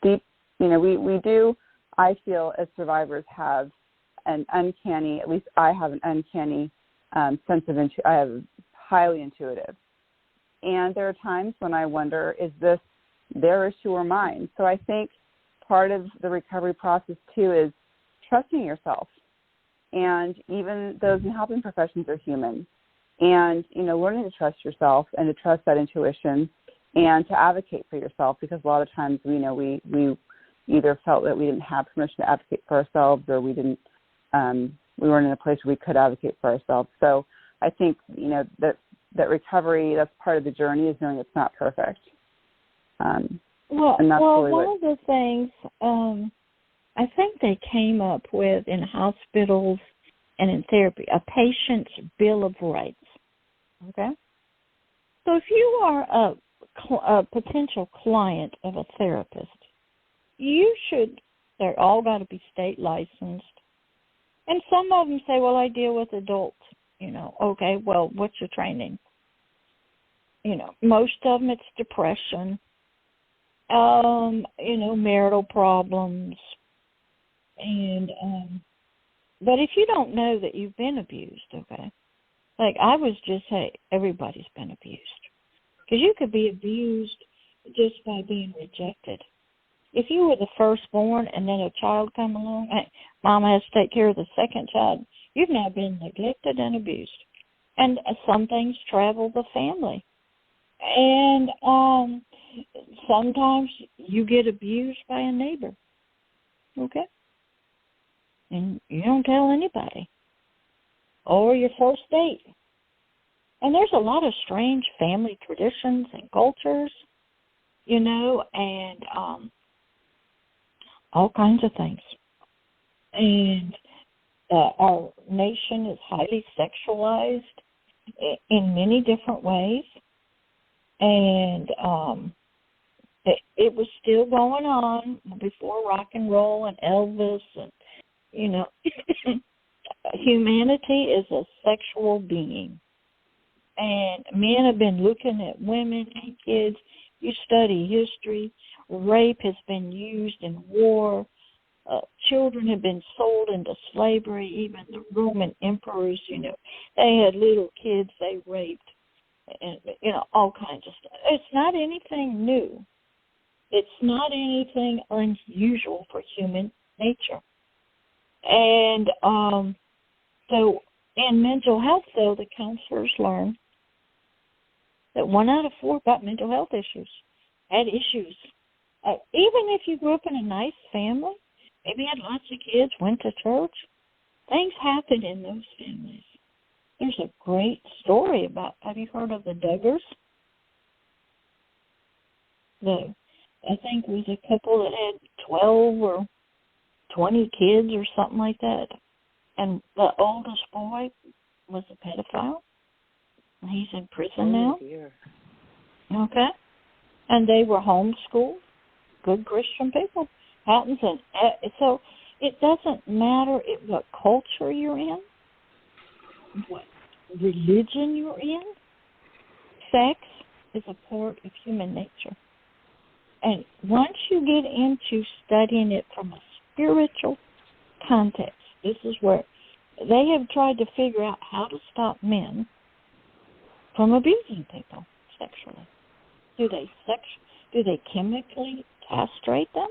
deep, you know, we do, I feel as survivors have an uncanny, at least I have an uncanny sense of, I have highly intuitive. And there are times when I wonder, is this their issue or mine? So I think part of the recovery process too is trusting yourself. And even those in helping professions are human. And, you know, learning to trust yourself and to trust that intuition and to advocate for yourself, because a lot of times we know we either felt that we didn't have permission to advocate for ourselves, or we didn't, we weren't in a place where we could advocate for ourselves. So I think, you know, that recovery, that's part of the journey, is knowing it's not perfect. And that's really one of the things I think they came up with in hospitals and in therapy, a patient's bill of rights. Okay? So if you are a potential client of a therapist, they're all got to be state licensed. And some of them say, well, I deal with adults. You know, okay, well, what's your training? You know, most of them it's depression, you know, marital problems. And, but if you don't know that you've been abused, okay, like I was just saying, everybody's been abused. Because you could be abused just by being rejected. If you were the firstborn and then a child come along, hey, mama has to take care of the second child, you've now been neglected and abused. And some things travel the family. And sometimes you get abused by a neighbor, okay? And you don't tell anybody. Or your first date. And there's a lot of strange family traditions and cultures. and all kinds of things. And our nation is highly sexualized in many different ways. And it was still going on before rock and roll and Elvis and, humanity is a sexual being. And men have been looking at women and kids. You study history. Rape has been used in war. Children have been sold into slavery. Even the Roman emperors, they had little kids they raped. And, all kinds of stuff. It's not anything new. It's not anything unusual for human nature. And so in mental health, though, the counselors learn that 1 out of 4 got mental health issues, had issues. Even if you grew up in a nice family, maybe had lots of kids, went to church, things happen in those families. There's a great story about, have you heard of the Duggars? I think it was a couple that had 12 or 20 kids or something like that. And the oldest boy was a pedophile. And he's in prison now. Dear. Okay. And they were homeschooled, good Christian people. Happens, and so it doesn't matter what culture you're in, what religion you're in. Sex is a part of human nature. And once you get into studying it from a spiritual context, this is where they have tried to figure out how to stop men from abusing people sexually. Do they chemically castrate them?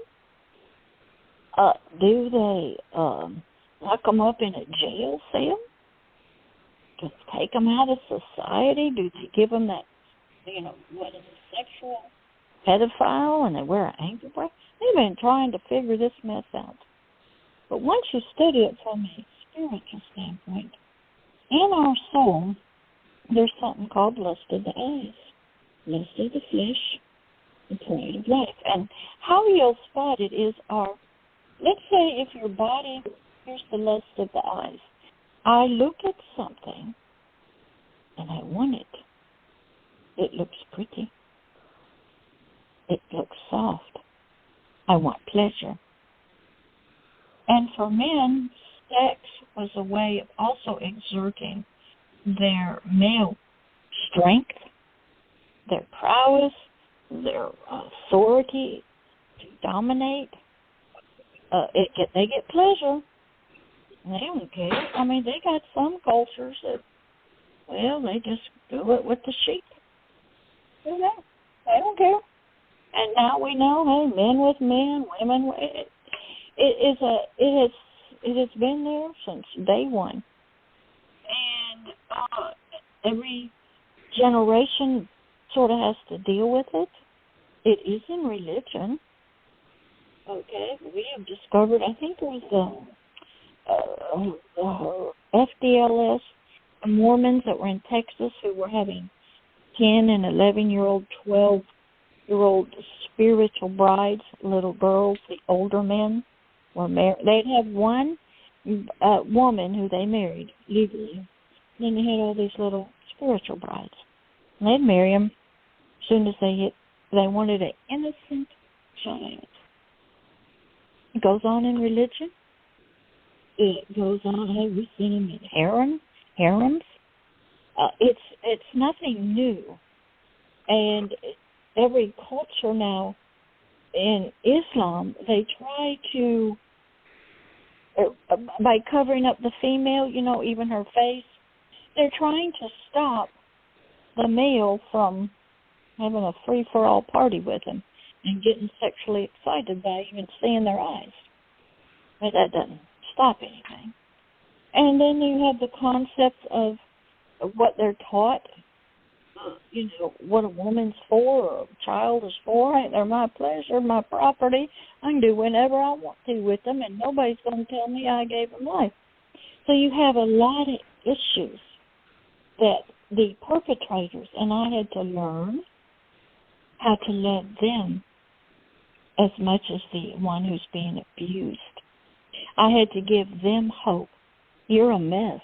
Do they lock them up in a jail cell? To take them out of society? Do they give them that, what is a sexual pedophile, and they wear an ankle bracelet? They've been trying to figure this mess out. But once you study it from a spiritual standpoint, in our soul, there's something called lust of the eyes, lust of the flesh, the pride of life. And how you'll spot it is let's say if your body, here's the lust of the eyes. I look at something and I want it. It looks pretty. It looks soft. I want pleasure. And for men, sex was a way of also exerting their male strength, their prowess, their authority to dominate. They get pleasure. They don't care. I mean, they got some cultures that, they just do it with the sheep. They don't care. And now we know, hey, men with men, women with... It has been there since day one. And every generation sort of has to deal with it. It is in religion. Okay, we have discovered, I think it was the FDLS Mormons that were in Texas who were having 10 and 11-year-old, 12-year-old spiritual brides, little girls. The older men were married. They'd have one woman who they married legally. Then they had all these little spiritual brides. And they'd marry them as soon as they wanted an innocent child. It goes on in religion. It goes on, hey, we've seen them in harems. It's nothing new. And every culture now in Islam, they try to, by covering up the female, even her face, they're trying to stop the male from having a free-for-all party with him and getting sexually excited by even seeing their eyes. But that doesn't stop anything. And then you have the concept of what they're taught, what a woman's for or a child is for. They're my pleasure, my property. I can do whatever I want to with them, and nobody's going to tell me I gave them life. So you have a lot of issues that the perpetrators, and I had to learn how to love them as much as the one who's being abused. I had to give them hope. You're a mess.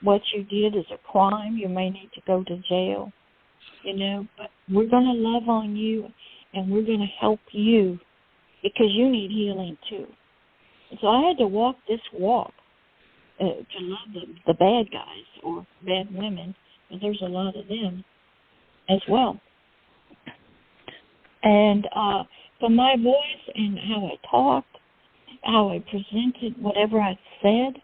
What you did is a crime. You may need to go to jail, but we're going to love on you and we're going to help you because you need healing too. So I had to walk this walk to love the bad guys or bad women, and there's a lot of them as well. And for my voice and how I talked, how I presented whatever I said,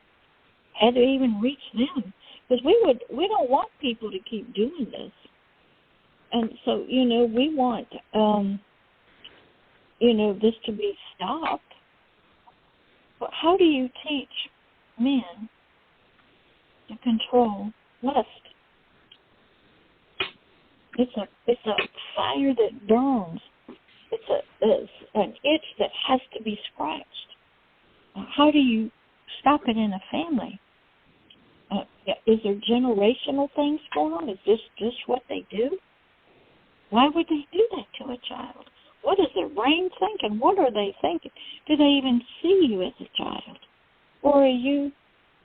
had to even reach them. Because we don't want people to keep doing this. And so, we want, this to be stopped. But how do you teach men to control lust? It's a fire that burns. It's an itch that has to be scratched. How do you stop it in a family? Is there generational things going on? Is this just what they do? Why would they do that to a child? What is their brain thinking? What are they thinking? Do they even see you as a child? Or are you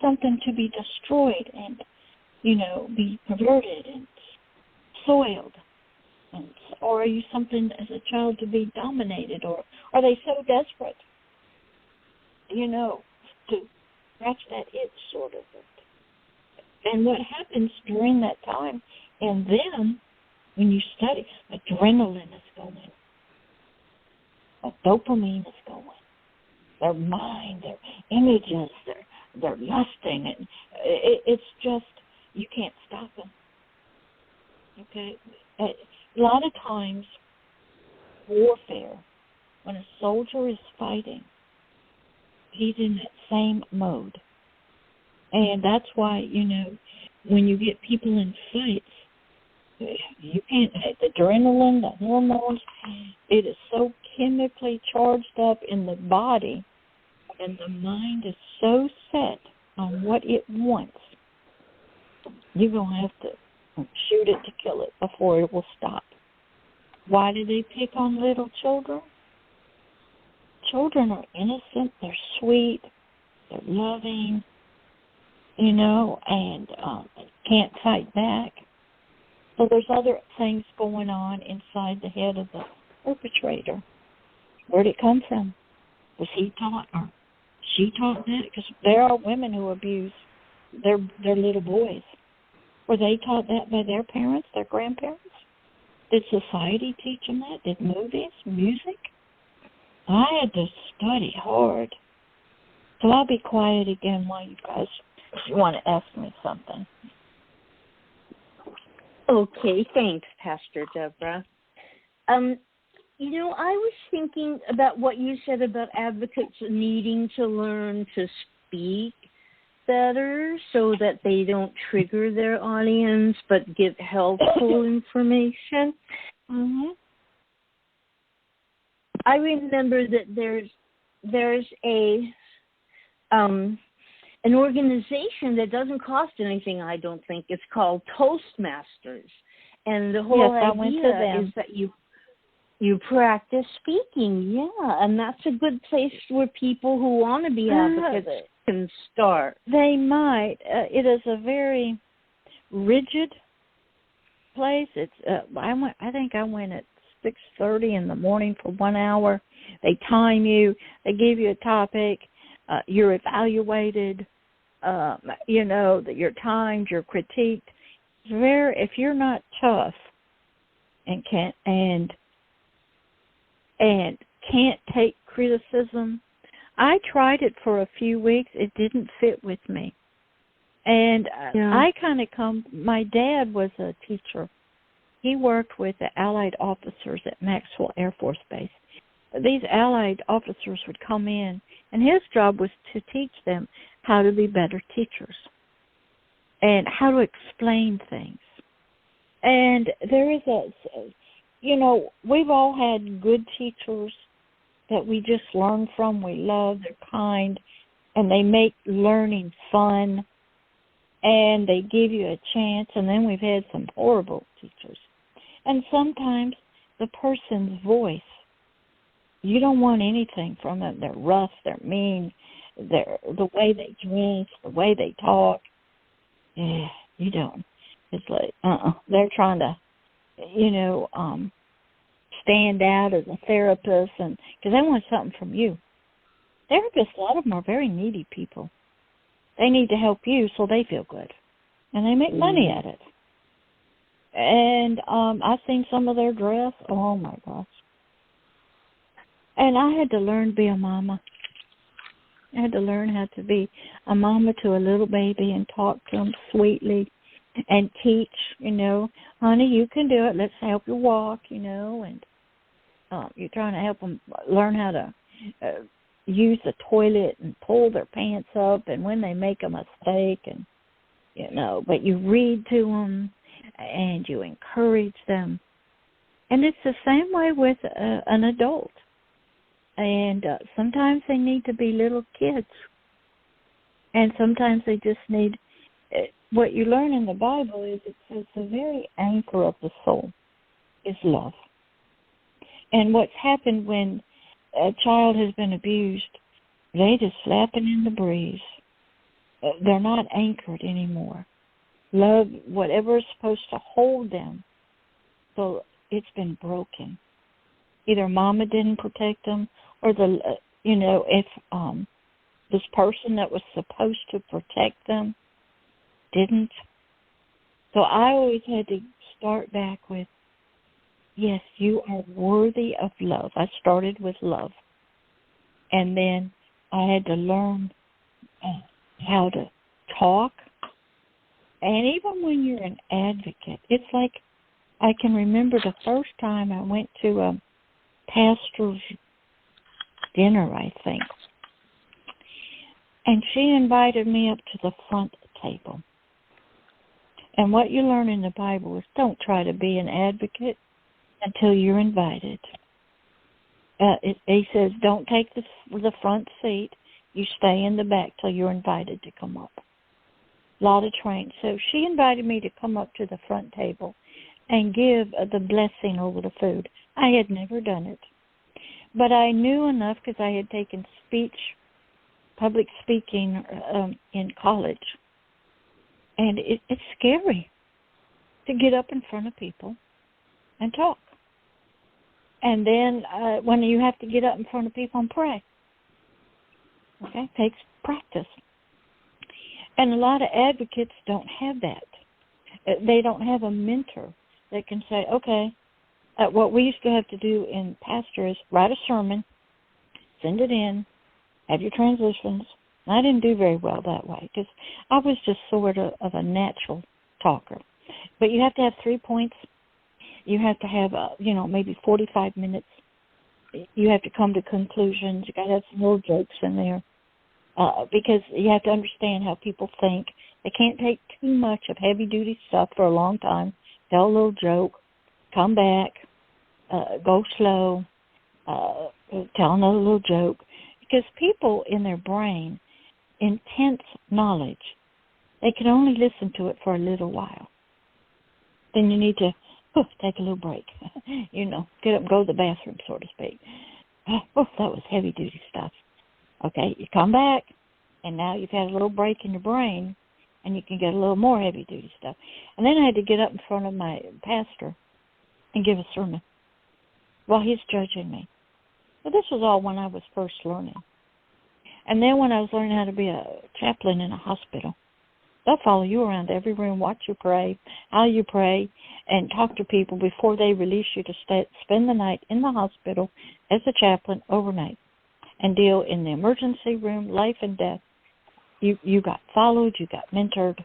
something to be destroyed and, be perverted and soiled? Or are you something as a child to be dominated? Or are they so desperate, to scratch that itch sort of? And what happens during that time, and then when you study, adrenaline is going, dopamine is going, their mind, their images, they're lusting, and it's just, you can't stop them. Okay? A lot of times, warfare, when a soldier is fighting, he's in that same mode. And that's why, when you get people in fights, you can't, the adrenaline, the hormones, it is so chemically charged up in the body, and the mind is so set on what it wants, you're going to have to shoot it to kill it before it will stop. Why do they pick on little children? Children are innocent, they're sweet, they're loving, and can't fight back. So there's other things going on inside the head of the perpetrator. Where did it come from? Was he taught or she taught that? Because there are women who abuse their little boys. Were they taught that by their parents, their grandparents? Did society teach them that? Did movies, music? I had to study hard. So I'll be quiet again while you guys, if you want to ask me something. Okay, thanks, Pastor Deborah. I was thinking about what you said about advocates needing to learn to speak better so that they don't trigger their audience but give helpful information. Mm-hmm. I remember that there's an organization that doesn't cost anything, I don't think. It's called Toastmasters. And the whole idea is that you practice speaking, and that's a good place where people who want to be advocates can start. They might. It is a very rigid place. It's. I think I went at 6:30 in the morning for 1 hour. They time you. They give you a topic. You're evaluated. That you're timed. You're critiqued. If you're not tough and can't take criticism. I tried it for a few weeks. It didn't fit with me. And I kind of my dad was a teacher. He worked with the Allied officers at Maxwell Air Force Base. These Allied officers would come in, and his job was to teach them how to be better teachers and how to explain things. And there is we've all had good teachers that we just learn from, we love, they're kind, and they make learning fun, and they give you a chance, and then we've had some horrible teachers. And sometimes the person's voice. You don't want anything from them. They're rough, they're mean, the way they dress, the way they talk. Yeah, you don't. It's like, they're trying to, stand out as a therapist, and because they want something from you. Therapists, a lot of them are very needy people. They need to help you so they feel good, and they make money at it. And I've seen some of their dress. Oh, my gosh. And I had to learn to be a mama. I had to learn how to be a mama to a little baby and talk to them sweetly and teach, honey, you can do it. Let's help you walk, and you're trying to help them learn how to use the toilet and pull their pants up, and when they make a mistake, and, but you read to them and you encourage them. And it's the same way with an adult. And sometimes they need to be little kids. And sometimes they just need, what you learn in the Bible is it says the very anchor of the soul is love. And what's happened when a child has been abused, they just flapping in the breeze. They're not anchored anymore. Love, whatever is supposed to hold them, so it's been broken. Either mama didn't protect them, or if this person that was supposed to protect them didn't. So I always had to start back with, yes, you are worthy of love. I started with love. And then I had to learn how to talk. And even when you're an advocate, it's like I can remember the first time I went to a pastor's dinner, I think. And she invited me up to the front table. And what you learn in the Bible is don't try to be an advocate until you're invited. He says don't take the front seat. You stay in the back till you're invited to come up. A lot of training. So she invited me to come up to the front table and give the blessing over the food. I had never done it. But I knew enough because I had taken public speaking in college. And it's scary to get up in front of people and talk. And then when you have to get up in front of people and pray. Okay, it takes practice. And a lot of advocates don't have that. They don't have a mentor that can say, okay, what we used to have to do in pastor is write a sermon, send it in, have your transitions. And I didn't do very well that way because I was just sort of a natural talker. But you have to have 3 points. You have to have, maybe 45 minutes. You have to come to conclusions. You got to have some little jokes in there. Because you have to understand how people think. They can't take too much of heavy-duty stuff for a long time. Tell a little joke, come back, go slow, tell another little joke. Because people in their brain, intense knowledge, they can only listen to it for a little while. Then you need to take a little break, get up and go to the bathroom, so to speak. That was heavy-duty stuff. Okay, you come back, and now you've had a little break in your brain, and you can get a little more heavy-duty stuff. And then I had to get up in front of my pastor and give a sermon while he's judging me. But this was all when I was first learning. And then when I was learning how to be a chaplain in a hospital, they'll follow you around every room, watch you pray, how you pray, and talk to people before they release you to spend the night in the hospital as a chaplain overnight. And deal in the emergency room, life and death. You got followed, you got mentored.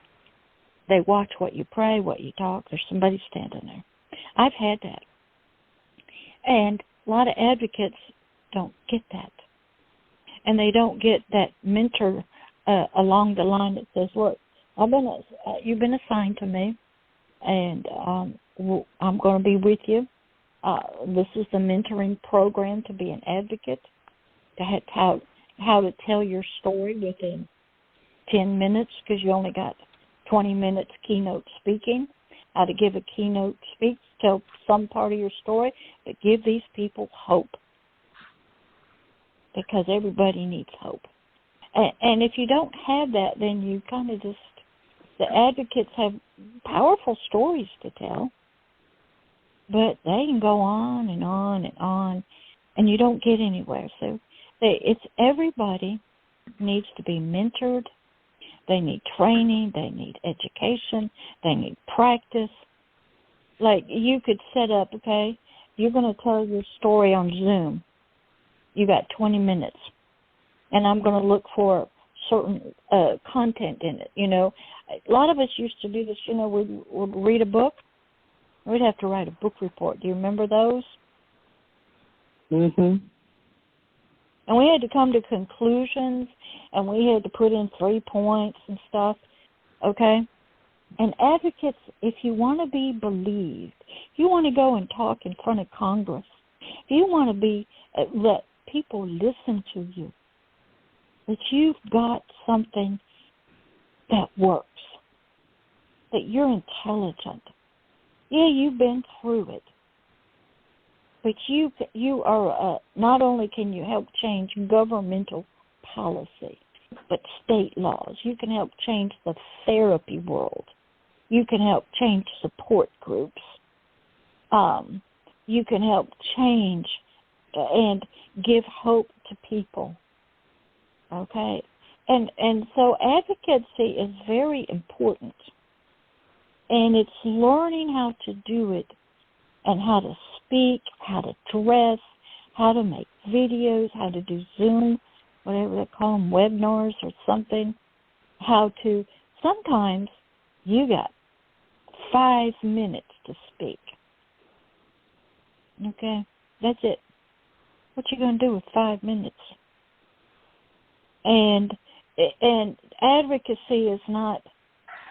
They watch what you pray, what you talk. There's somebody standing there. I've had that. And a lot of advocates don't get that. And they don't get that mentor along the line that says, look, you've been assigned to me, and I'm going to be with you. This is the mentoring program to be an advocate. To how to tell your story within 10 minutes because you only got 20 minutes keynote speaking, how to give a keynote speech, tell some part of your story, but give these people hope, because everybody needs hope. And if you don't have that, then you kind of just, the advocates have powerful stories to tell, but they can go on and on and on, and you don't get anywhere. So it's everybody needs to be mentored. They need training. They need education. They need practice. Like, you could set up, okay, you're going to tell your story on Zoom. You got 20 minutes, and I'm going to look for certain content in it. You know, a lot of us used to do this. You know, we'd read a book. We'd have to write a book report. Do you remember those? Mhm. And we had to come to conclusions, and we had to put in 3 points and stuff. Okay. And advocates, if you want to be believed, if you want to go and talk in front of Congress, if you want to be let people listen to you, that you've got something that works, that you're intelligent. Yeah, you've been through it, but you are not only can you help change governmental policy, but state laws. You can help change the therapy world. You can help change support groups. You can help change and give hope to people. Okay? And so advocacy is very important. And it's learning how to do it and how to speak, how to dress, how to make videos, how to do Zoom, whatever they call them, webinars or something, how to, sometimes you got 5 minutes to speak. Okay? That's it. What you going to do with 5 minutes? And advocacy is not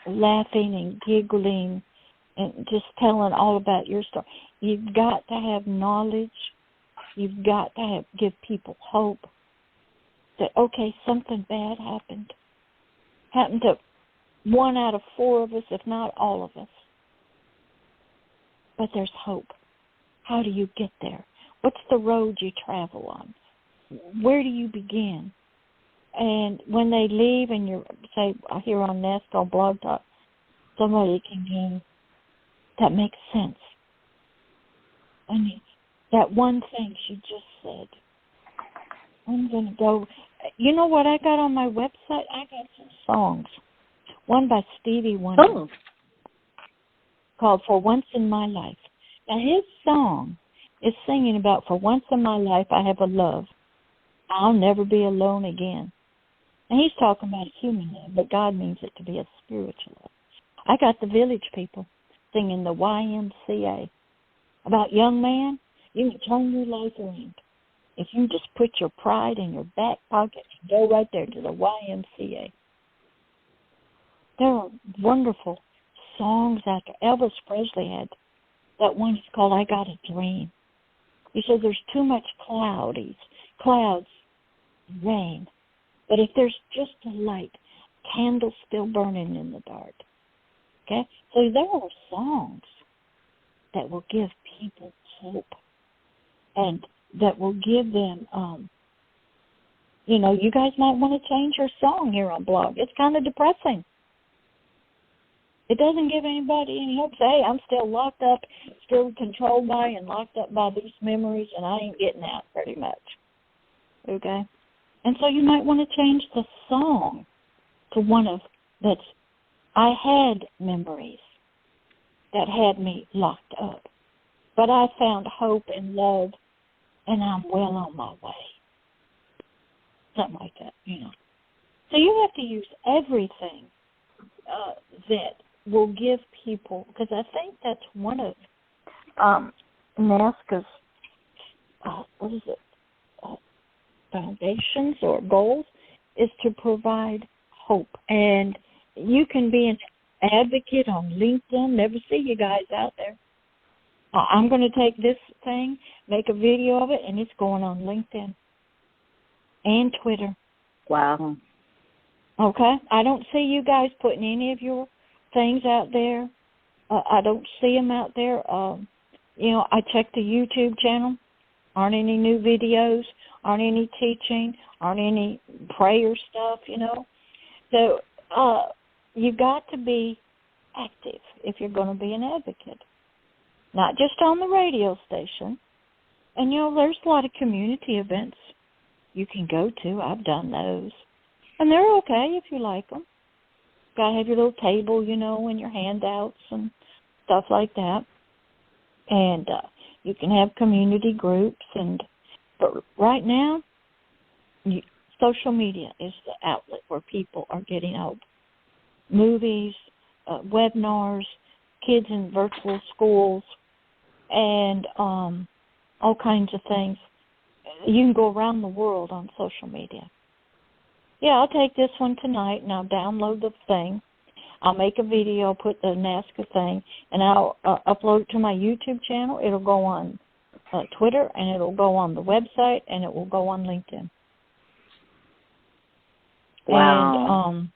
laughing and giggling and just telling all about your story. You've got to have knowledge. You've got to give people hope that, okay, something bad happened to 1 out of 4 of us, if not all of us. But there's hope. How do you get there? What's the road you travel on? Where do you begin? And when they leave and you're, say, here on NAASCA Blog Talk, somebody can go, that makes sense. And that one thing she just said, I'm going to go. You know what I got on my website? I got some songs. One by Stevie Wonder called For Once in My Life. Now, his song is singing about, for once in my life I have a love. I'll never be alone again. And he's talking about human love, but God means it to be a spiritual love. I got the Village People singing the YMCA about, young man, you can turn your life around if you just put your pride in your back pocket and go right there to the YMCA. There are wonderful songs out there. Elvis Presley had that one called I Got a Dream. He said there's too much clouds, rain. But if there's just a light, candle still burning in the dark. Okay? So there are songs that will give people hope and that will give them, you guys might want to change your song here on blog. It's kind of depressing. It doesn't give anybody any hope. Say, hey, I'm still locked up, still controlled by and locked up by these memories, and I ain't getting out pretty much. Okay? And so you might want to change the song to one of that's, I had memories that had me locked up, but I found hope and love, and I'm well on my way. Something like that, So you have to use everything that will give people, because I think that's one of NAASCA's, foundations or goals, is to provide hope. And you can be an advocate on LinkedIn. Never see you guys out there. I'm going to take this thing, make a video of it, and it's going on LinkedIn and Twitter. Wow. Okay? I don't see you guys putting any of your things out there I don't see them out there. I check the YouTube channel. Aren't any new videos, aren't any teaching, aren't any prayer stuff, So you've got to be active if you're going to be an advocate, not just on the radio station. And, there's a lot of community events you can go to. I've done those. And they're okay if you like them. Got to have your little table, and your handouts and stuff like that. And you can have community groups. But right now, social media is the outlet where people are getting out. Movies, webinars, kids in virtual schools, and all kinds of things. You can go around the world on social media. Yeah, I'll take this one tonight, and I'll download the thing. I'll make a video, put the NAASCA thing, and I'll upload it to my YouTube channel. It'll go on Twitter, and it'll go on the website, and it will go on LinkedIn. Wow. And,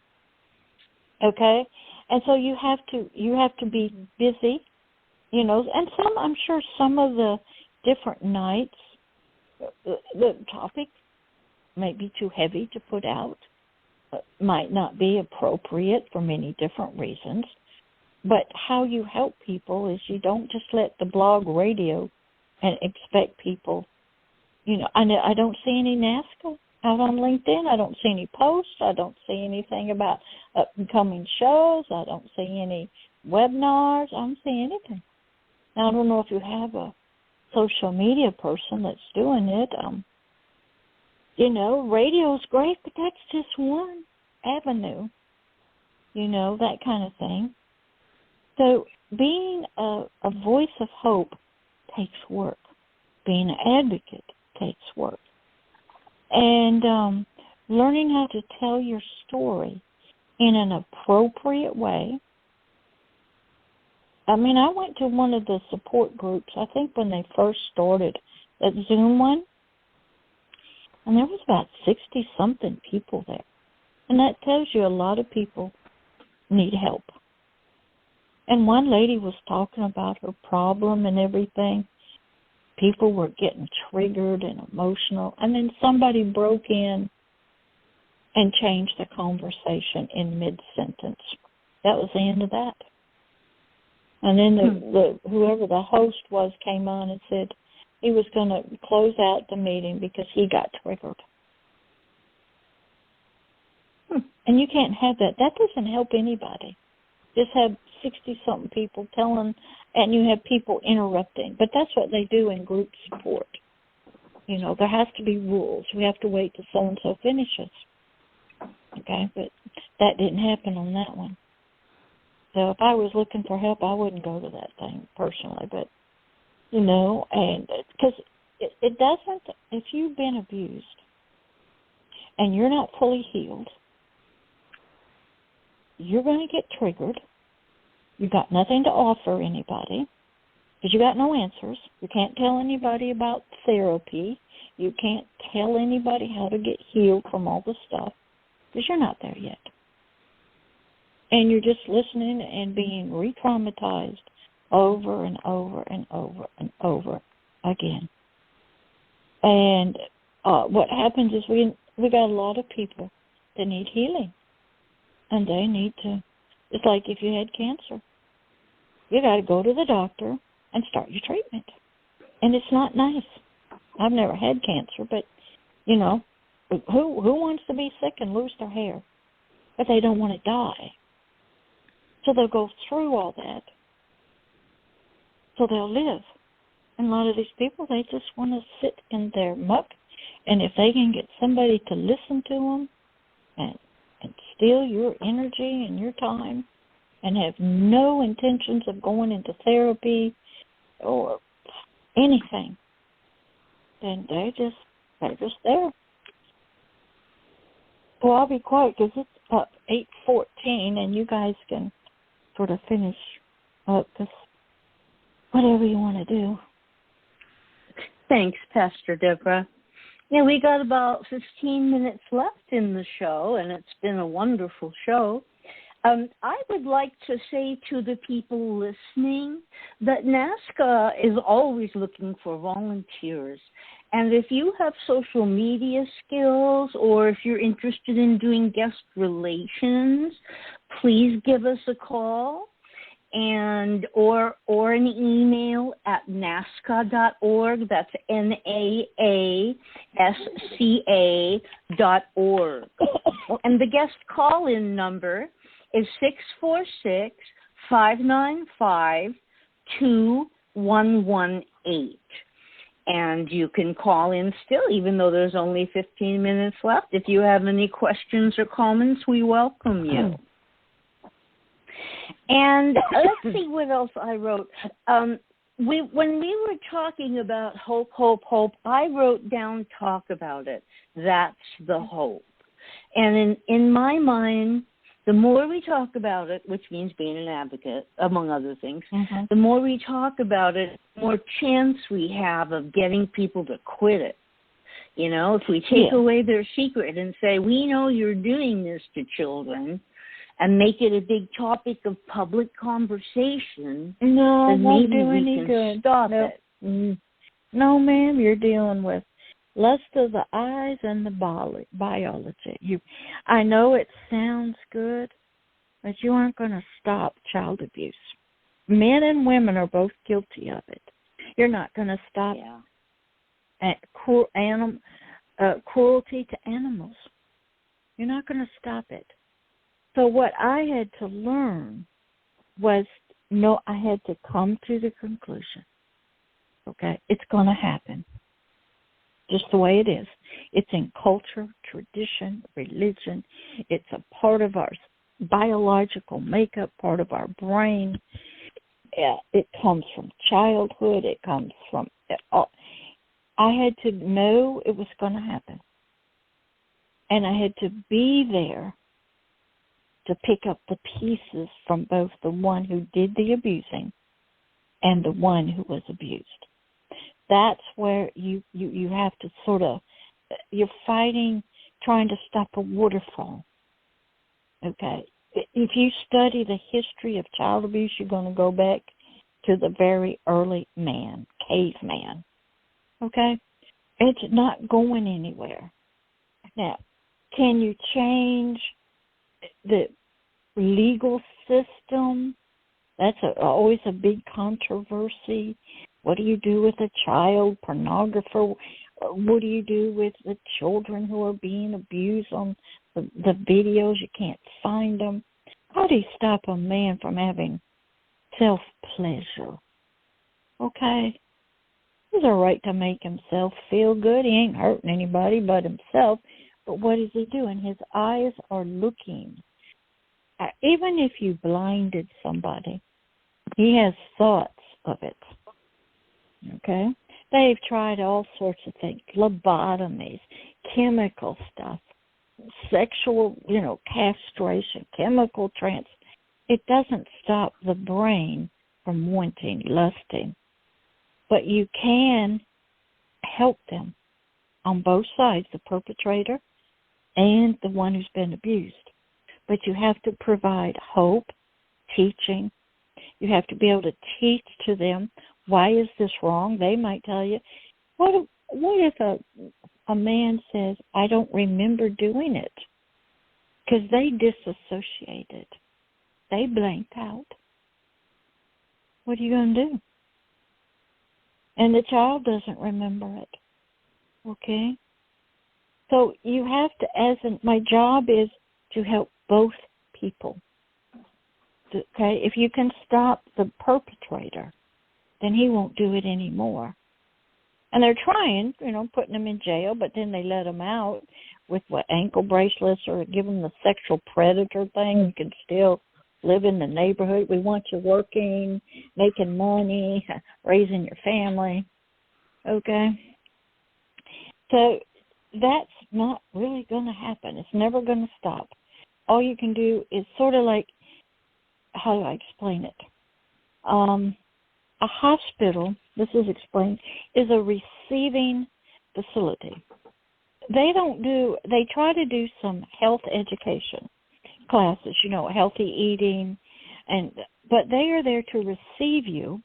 okay, and so you have to be busy, and I'm sure some of the different nights, the topic may be too heavy to put out, might not be appropriate for many different reasons. But how you help people is you don't just let the blog radio and expect people, I don't see any NAASCA out on LinkedIn. I don't see any posts. I don't see anything about upcoming shows. I don't see any webinars. I don't see anything. Now, I don't know if you have a social media person that's doing it. Radio's great, but that's just one avenue, that kind of thing. So being a voice of hope takes work. Being an advocate takes work. And learning how to tell your story in an appropriate way. I went to one of the support groups, I think when they first started, that Zoom one, and there was about 60-something people there. And that tells you a lot of people need help. And one lady was talking about her problem and everything. People were getting triggered and emotional. And then somebody broke in and changed the conversation in mid-sentence. That was the end of that. And then whoever the host was came on and said he was going to close out the meeting because he got triggered. And you can't have that. That doesn't help anybody. Just have 60-something people telling, and you have people interrupting. But that's what they do in group support. There has to be rules. We have to wait till so-and-so finishes. Okay, but that didn't happen on that one. So if I was looking for help, I wouldn't go to that thing personally. But, and because it doesn't, if you've been abused and you're not fully healed, you're going to get triggered. You've got nothing to offer anybody because you got no answers. You can't tell anybody about therapy. You can't tell anybody how to get healed from all the stuff because you're not there yet. And you're just listening and being re-traumatized over and over and over and over again. And what happens is we got a lot of people that need healing. And they need to, it's like if you had cancer. You got to go to the doctor and start your treatment. And it's not nice. I've never had cancer, but, who wants to be sick and lose their hair? But they don't want to die. So they'll go through all that. So they'll live. And a lot of these people, they just want to sit in their muck. And if they can get somebody to listen to them and steal your energy and your time and have no intentions of going into therapy or anything, then they're just there. Well, I'll be quiet because it's up 8:14, and you guys can sort of finish up this, whatever you want to do. Thanks, Pastor Deborah. Yeah, we got about 15 minutes left in the show, and it's been a wonderful show. I would like to say to the people listening that NAASCA is always looking for volunteers. And if you have social media skills or if you're interested in doing guest relations, please give us a call and or an email at NAASCA.org. That's NAASCA.org. And the guest call-in number is 646-595-2118. And you can call in still, even though there's only 15 minutes left. If you have any questions or comments, we welcome you. And let's see what else I wrote. When we were talking about hope, I wrote down talk about it. That's the hope. And in my mind, the more we talk about it, which means being an advocate, among other things, the more we talk about it, the more chance we have of getting people to quit it. You know, if we take away their secret and say, we know you're doing this to children, and make it a big topic of public conversation, then maybe we can stop it. No, ma'am, you're dealing with lust of the eyes and the biology. I know it sounds good, but you aren't going to stop child abuse. Men and women are both guilty of it. You're not going to stop cruelty to animals. You're not going to stop it. So what I had to learn was, I had to come to the conclusion, okay, it's going to happen. Just the way it is. It's in culture, tradition, religion. It's a part of our biological makeup, part of our brain. It comes from childhood. It comes from... I had to know it was going to happen. And I had to be there to pick up the pieces from both the one who did the abusing and the one who was abused. That's where you have to sort of, you're fighting, trying to stop a waterfall. Okay? If you study the history of child abuse, you're going to go back to the very early man, caveman. Okay? It's not going anywhere. Now, can you change the legal system? That's always a big controversy. What do you do with a child pornographer? What do you do with the children who are being abused on the videos? You can't find them. How do you stop a man from having self-pleasure? Okay? He has a right to make himself feel good. He ain't hurting anybody but himself. But what is he doing? His eyes are looking. Even if you blinded somebody, he has thoughts of it. Okay? They've tried all sorts of things, lobotomies, chemical stuff, sexual, castration, chemical trance. It doesn't stop the brain from wanting, lusting. But you can help them on both sides, the perpetrator and the one who's been abused. But you have to provide hope, teaching. You have to be able to teach to them, why is this wrong? They might tell you, what if a man says, I don't remember doing it? Because they disassociated. They blanked out. What are you going to do? And the child doesn't remember it. Okay? So you have to, my job is to help both people. Okay? If you can stop the perpetrator, then he won't do it anymore. And they're trying, putting them in jail, but then they let them out with ankle bracelets or give them the sexual predator thing. You can still live in the neighborhood. We want you working, making money, raising your family. Okay? So that's not really going to happen. It's never going to stop. All you can do is sort of like, how do I explain it? A hospital, this is explained, is a receiving facility. They try to do some health education. classes, healthy eating, but they are there to receive you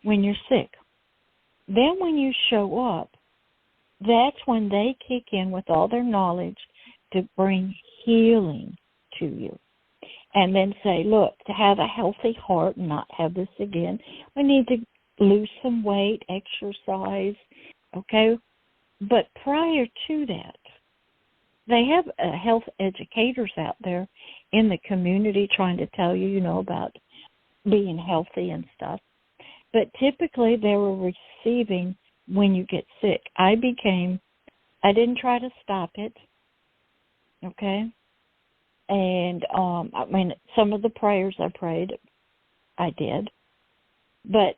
when you're sick. Then when you show up, that's when they kick in with all their knowledge to bring healing to you. And then say, look, to have a healthy heart and not have this again, we need to lose some weight, exercise, okay? But prior to that, they have health educators out there in the community trying to tell you, about being healthy and stuff. But typically they were receiving when you get sick. I didn't try to stop it, okay? And, some of the prayers I prayed, I did. But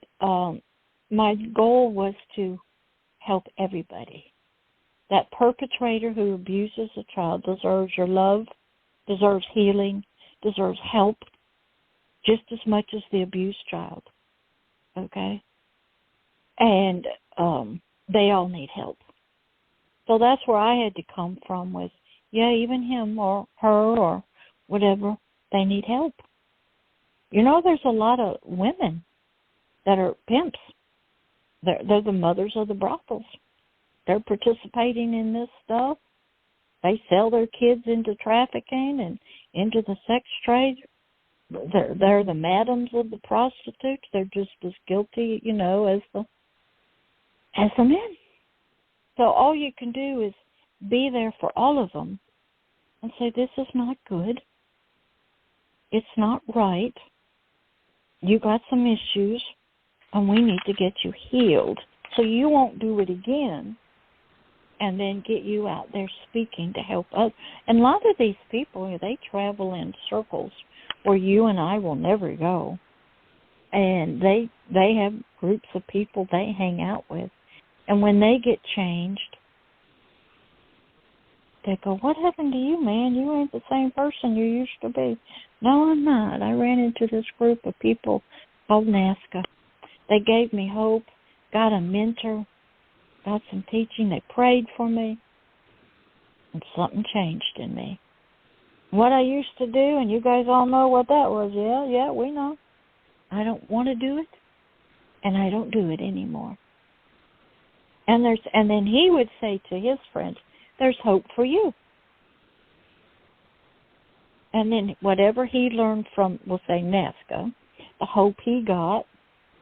my goal was to help everybody. That perpetrator who abuses a child deserves your love, deserves healing, deserves help, just as much as the abused child, okay? And they all need help. So that's where I had to come from with, even him or her or whatever, they need help. There's a lot of women that are pimps. They're the mothers of the brothels. They're participating in this stuff. They sell their kids into trafficking and into the sex trade. They're the madams of the prostitutes. They're just as guilty, as the men. So all you can do is be there for all of them and say, this is not good. It's not right. You got some issues, and we need to get you healed so you won't do it again, and then get you out there speaking to help others. And a lot of these people, they travel in circles where you and I will never go. And they have groups of people they hang out with. And when they get changed, they go, what happened to you, man? You ain't the same person you used to be. No, I'm not. I ran into this group of people called NAASCA. They gave me hope, got a mentor, got some teaching. They prayed for me, and something changed in me. What I used to do, and you guys all know what that was. Yeah, we know. I don't want to do it, and I don't do it anymore. And then he would say to his friends, there's hope for you. And then whatever he learned from, we'll say, NAASCA, the hope he got,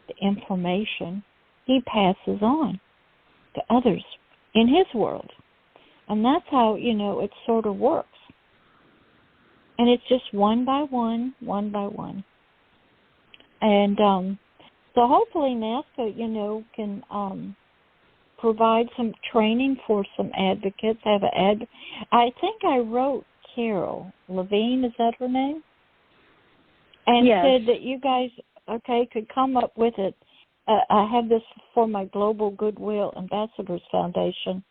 the information, he passes on to others in his world. And that's how, it sort of works. And it's just one by one. And so hopefully NAASCA, can provide some training for some advocates. I think I wrote Carol Levine, is that her name? And yes. Said that you guys, could come up with it. I have this for my Global Goodwill Ambassadors Foundation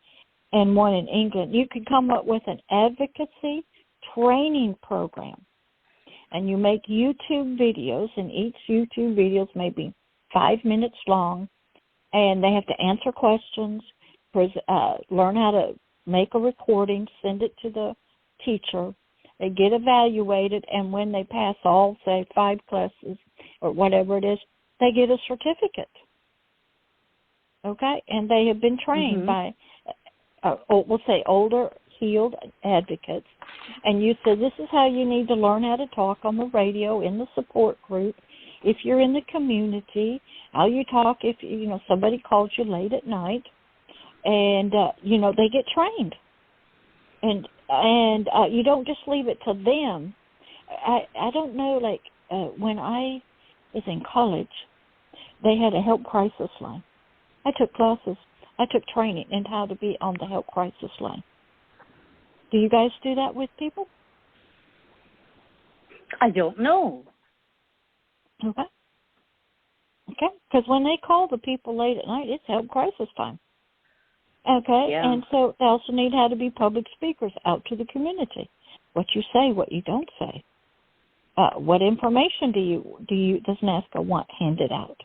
and one in England. You could come up with an advocacy training program. And you make YouTube videos, and each YouTube video may be 5 minutes long, and they have to answer questions, learn how to make a recording, send it to the teacher. They get evaluated, and when they pass all, say, 5 classes or whatever it is, they get a certificate. Okay? And they have been trained by, we'll say, older, healed advocates. And you say, this is how you need to learn how to talk on the radio, in the support group. If you're in the community, how you talk if, somebody calls you late at night. And, they get trained. And you don't just leave it to them. I don't know, when I was in college, they had a help crisis line. I took classes. I took training in how to be on the help crisis line. Do you guys do that with people? I don't know. Okay. Because when they call the people late at night, it's help crisis time. Okay. Yeah. And so they also need how to be public speakers out to the community. What you say, what you don't say. What information does NAASCA want handed out?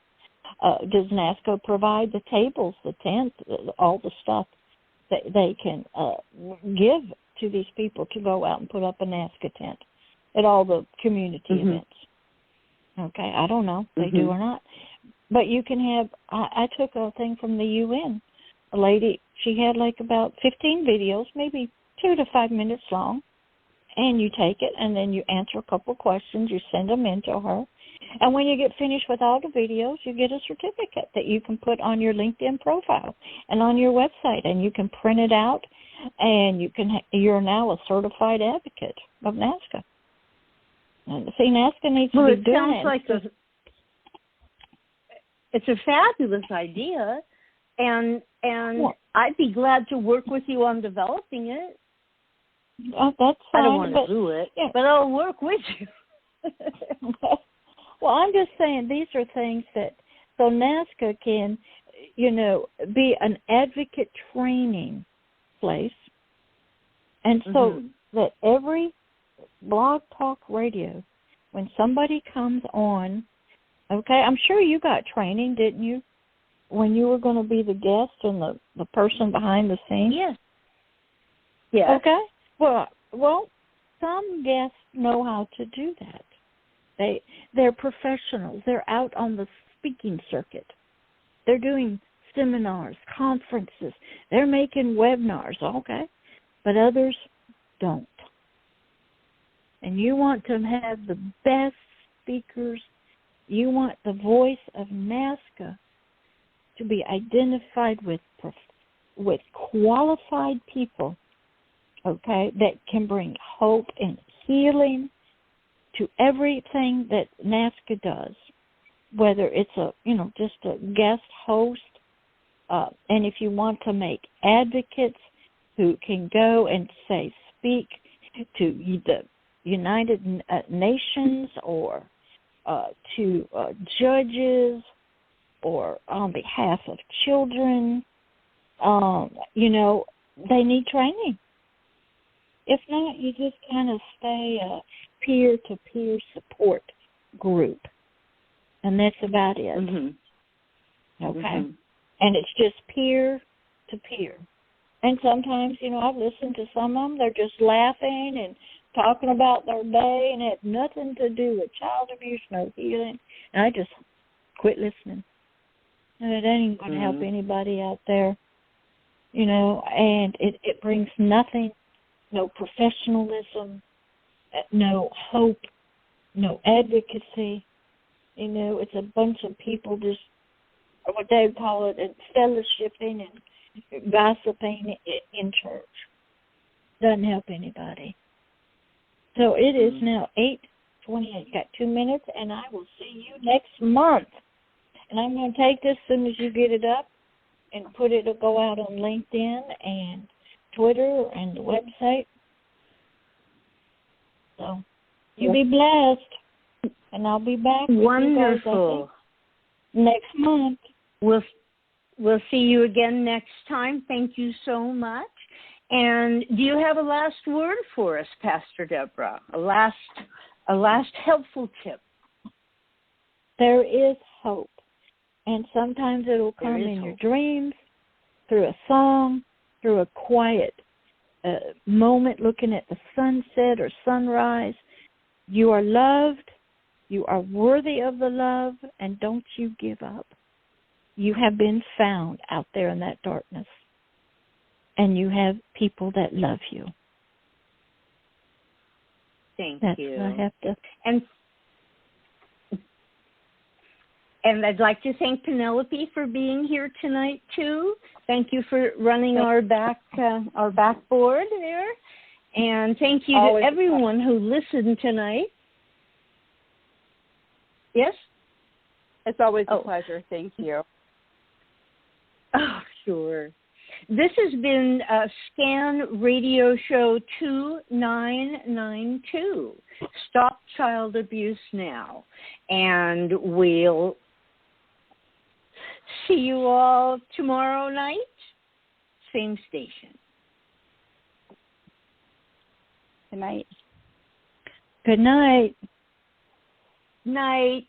Does NAASCA provide the tables, the tents, all the stuff that they can give to these people to go out and put up a NAASCA tent? at all the community events. Okay, I don't know if they do or not. But you can have, I took a thing from the UN. A lady, she had like about 15 videos, maybe 2 to 5 minutes long. And you take it, and then you answer a couple of questions. You send them in to her. And when you get finished with all the videos, you get a certificate that you can put on your LinkedIn profile and on your website. And you can print it out, and you're now a certified advocate of NAASCA. And see, NAASCA needs to be doing it. Well, it sounds like it's a fabulous idea, and I'd be glad to work with you on developing it. That's fine. I don't want to do it, but I'll work with you. Well, I'm just saying these are things that, so NAASCA can, be an advocate training place. And so that every Blog Talk Radio, when somebody comes on, okay, I'm sure you got training, didn't you, when you were going to be the guest and the person behind the scenes? Yes. Yes. Okay. Well, some guests know how to do that. They're professionals. They're out on the speaking circuit. They're doing seminars, conferences. They're making webinars, okay? But others don't. And you want to have the best speakers. You want the voice of NAASCA to be identified with qualified people, okay, that can bring hope and healing to everything that NAASCA does, whether it's just a guest host, and if you want to make advocates who can go and speak to the United Nations or to judges or on behalf of children, they need training. If not, you just kind of stay a peer-to-peer support group, and that's about it. Okay? And it's just peer-to-peer. And sometimes, I've listened to some of them, they're just laughing and talking about their day, and it had nothing to do with child abuse, no healing, and I just quit listening. And it ain't going to help anybody out there, and it brings nothing. No professionalism, no hope, no advocacy. It's a bunch of people just, what they call it, fellowshipping and gossiping in church. Doesn't help anybody. So it is now 8:28. Got 2 minutes, and I will see you next month. And I'm going to take this as soon as you get it up and it'll go out on LinkedIn and Twitter and the website. So you be blessed, and I'll be back with Wonderful. You guys, I think, next month. We'll see you again next time. Thank you so much. And do you have a last word for us, Pastor Deborah? A last helpful tip. There is hope, and sometimes it'll come in your dreams, through a song, through a quiet moment looking at the sunset or sunrise. You are loved. You are worthy of the love, and don't you give up. You have been found out there in that darkness, and you have people that love you. That's you. What I have to. And I'd like to thank Penelope for being here tonight too. Thank you for running our backboard there, and thank you to everyone who listened tonight. Yes, it's always a pleasure. Thank you. Oh, sure. This has been Scan Radio Show 2992. Stop Child Abuse Now. And we'll see you all tomorrow night, same station. Good night. Good night. Night.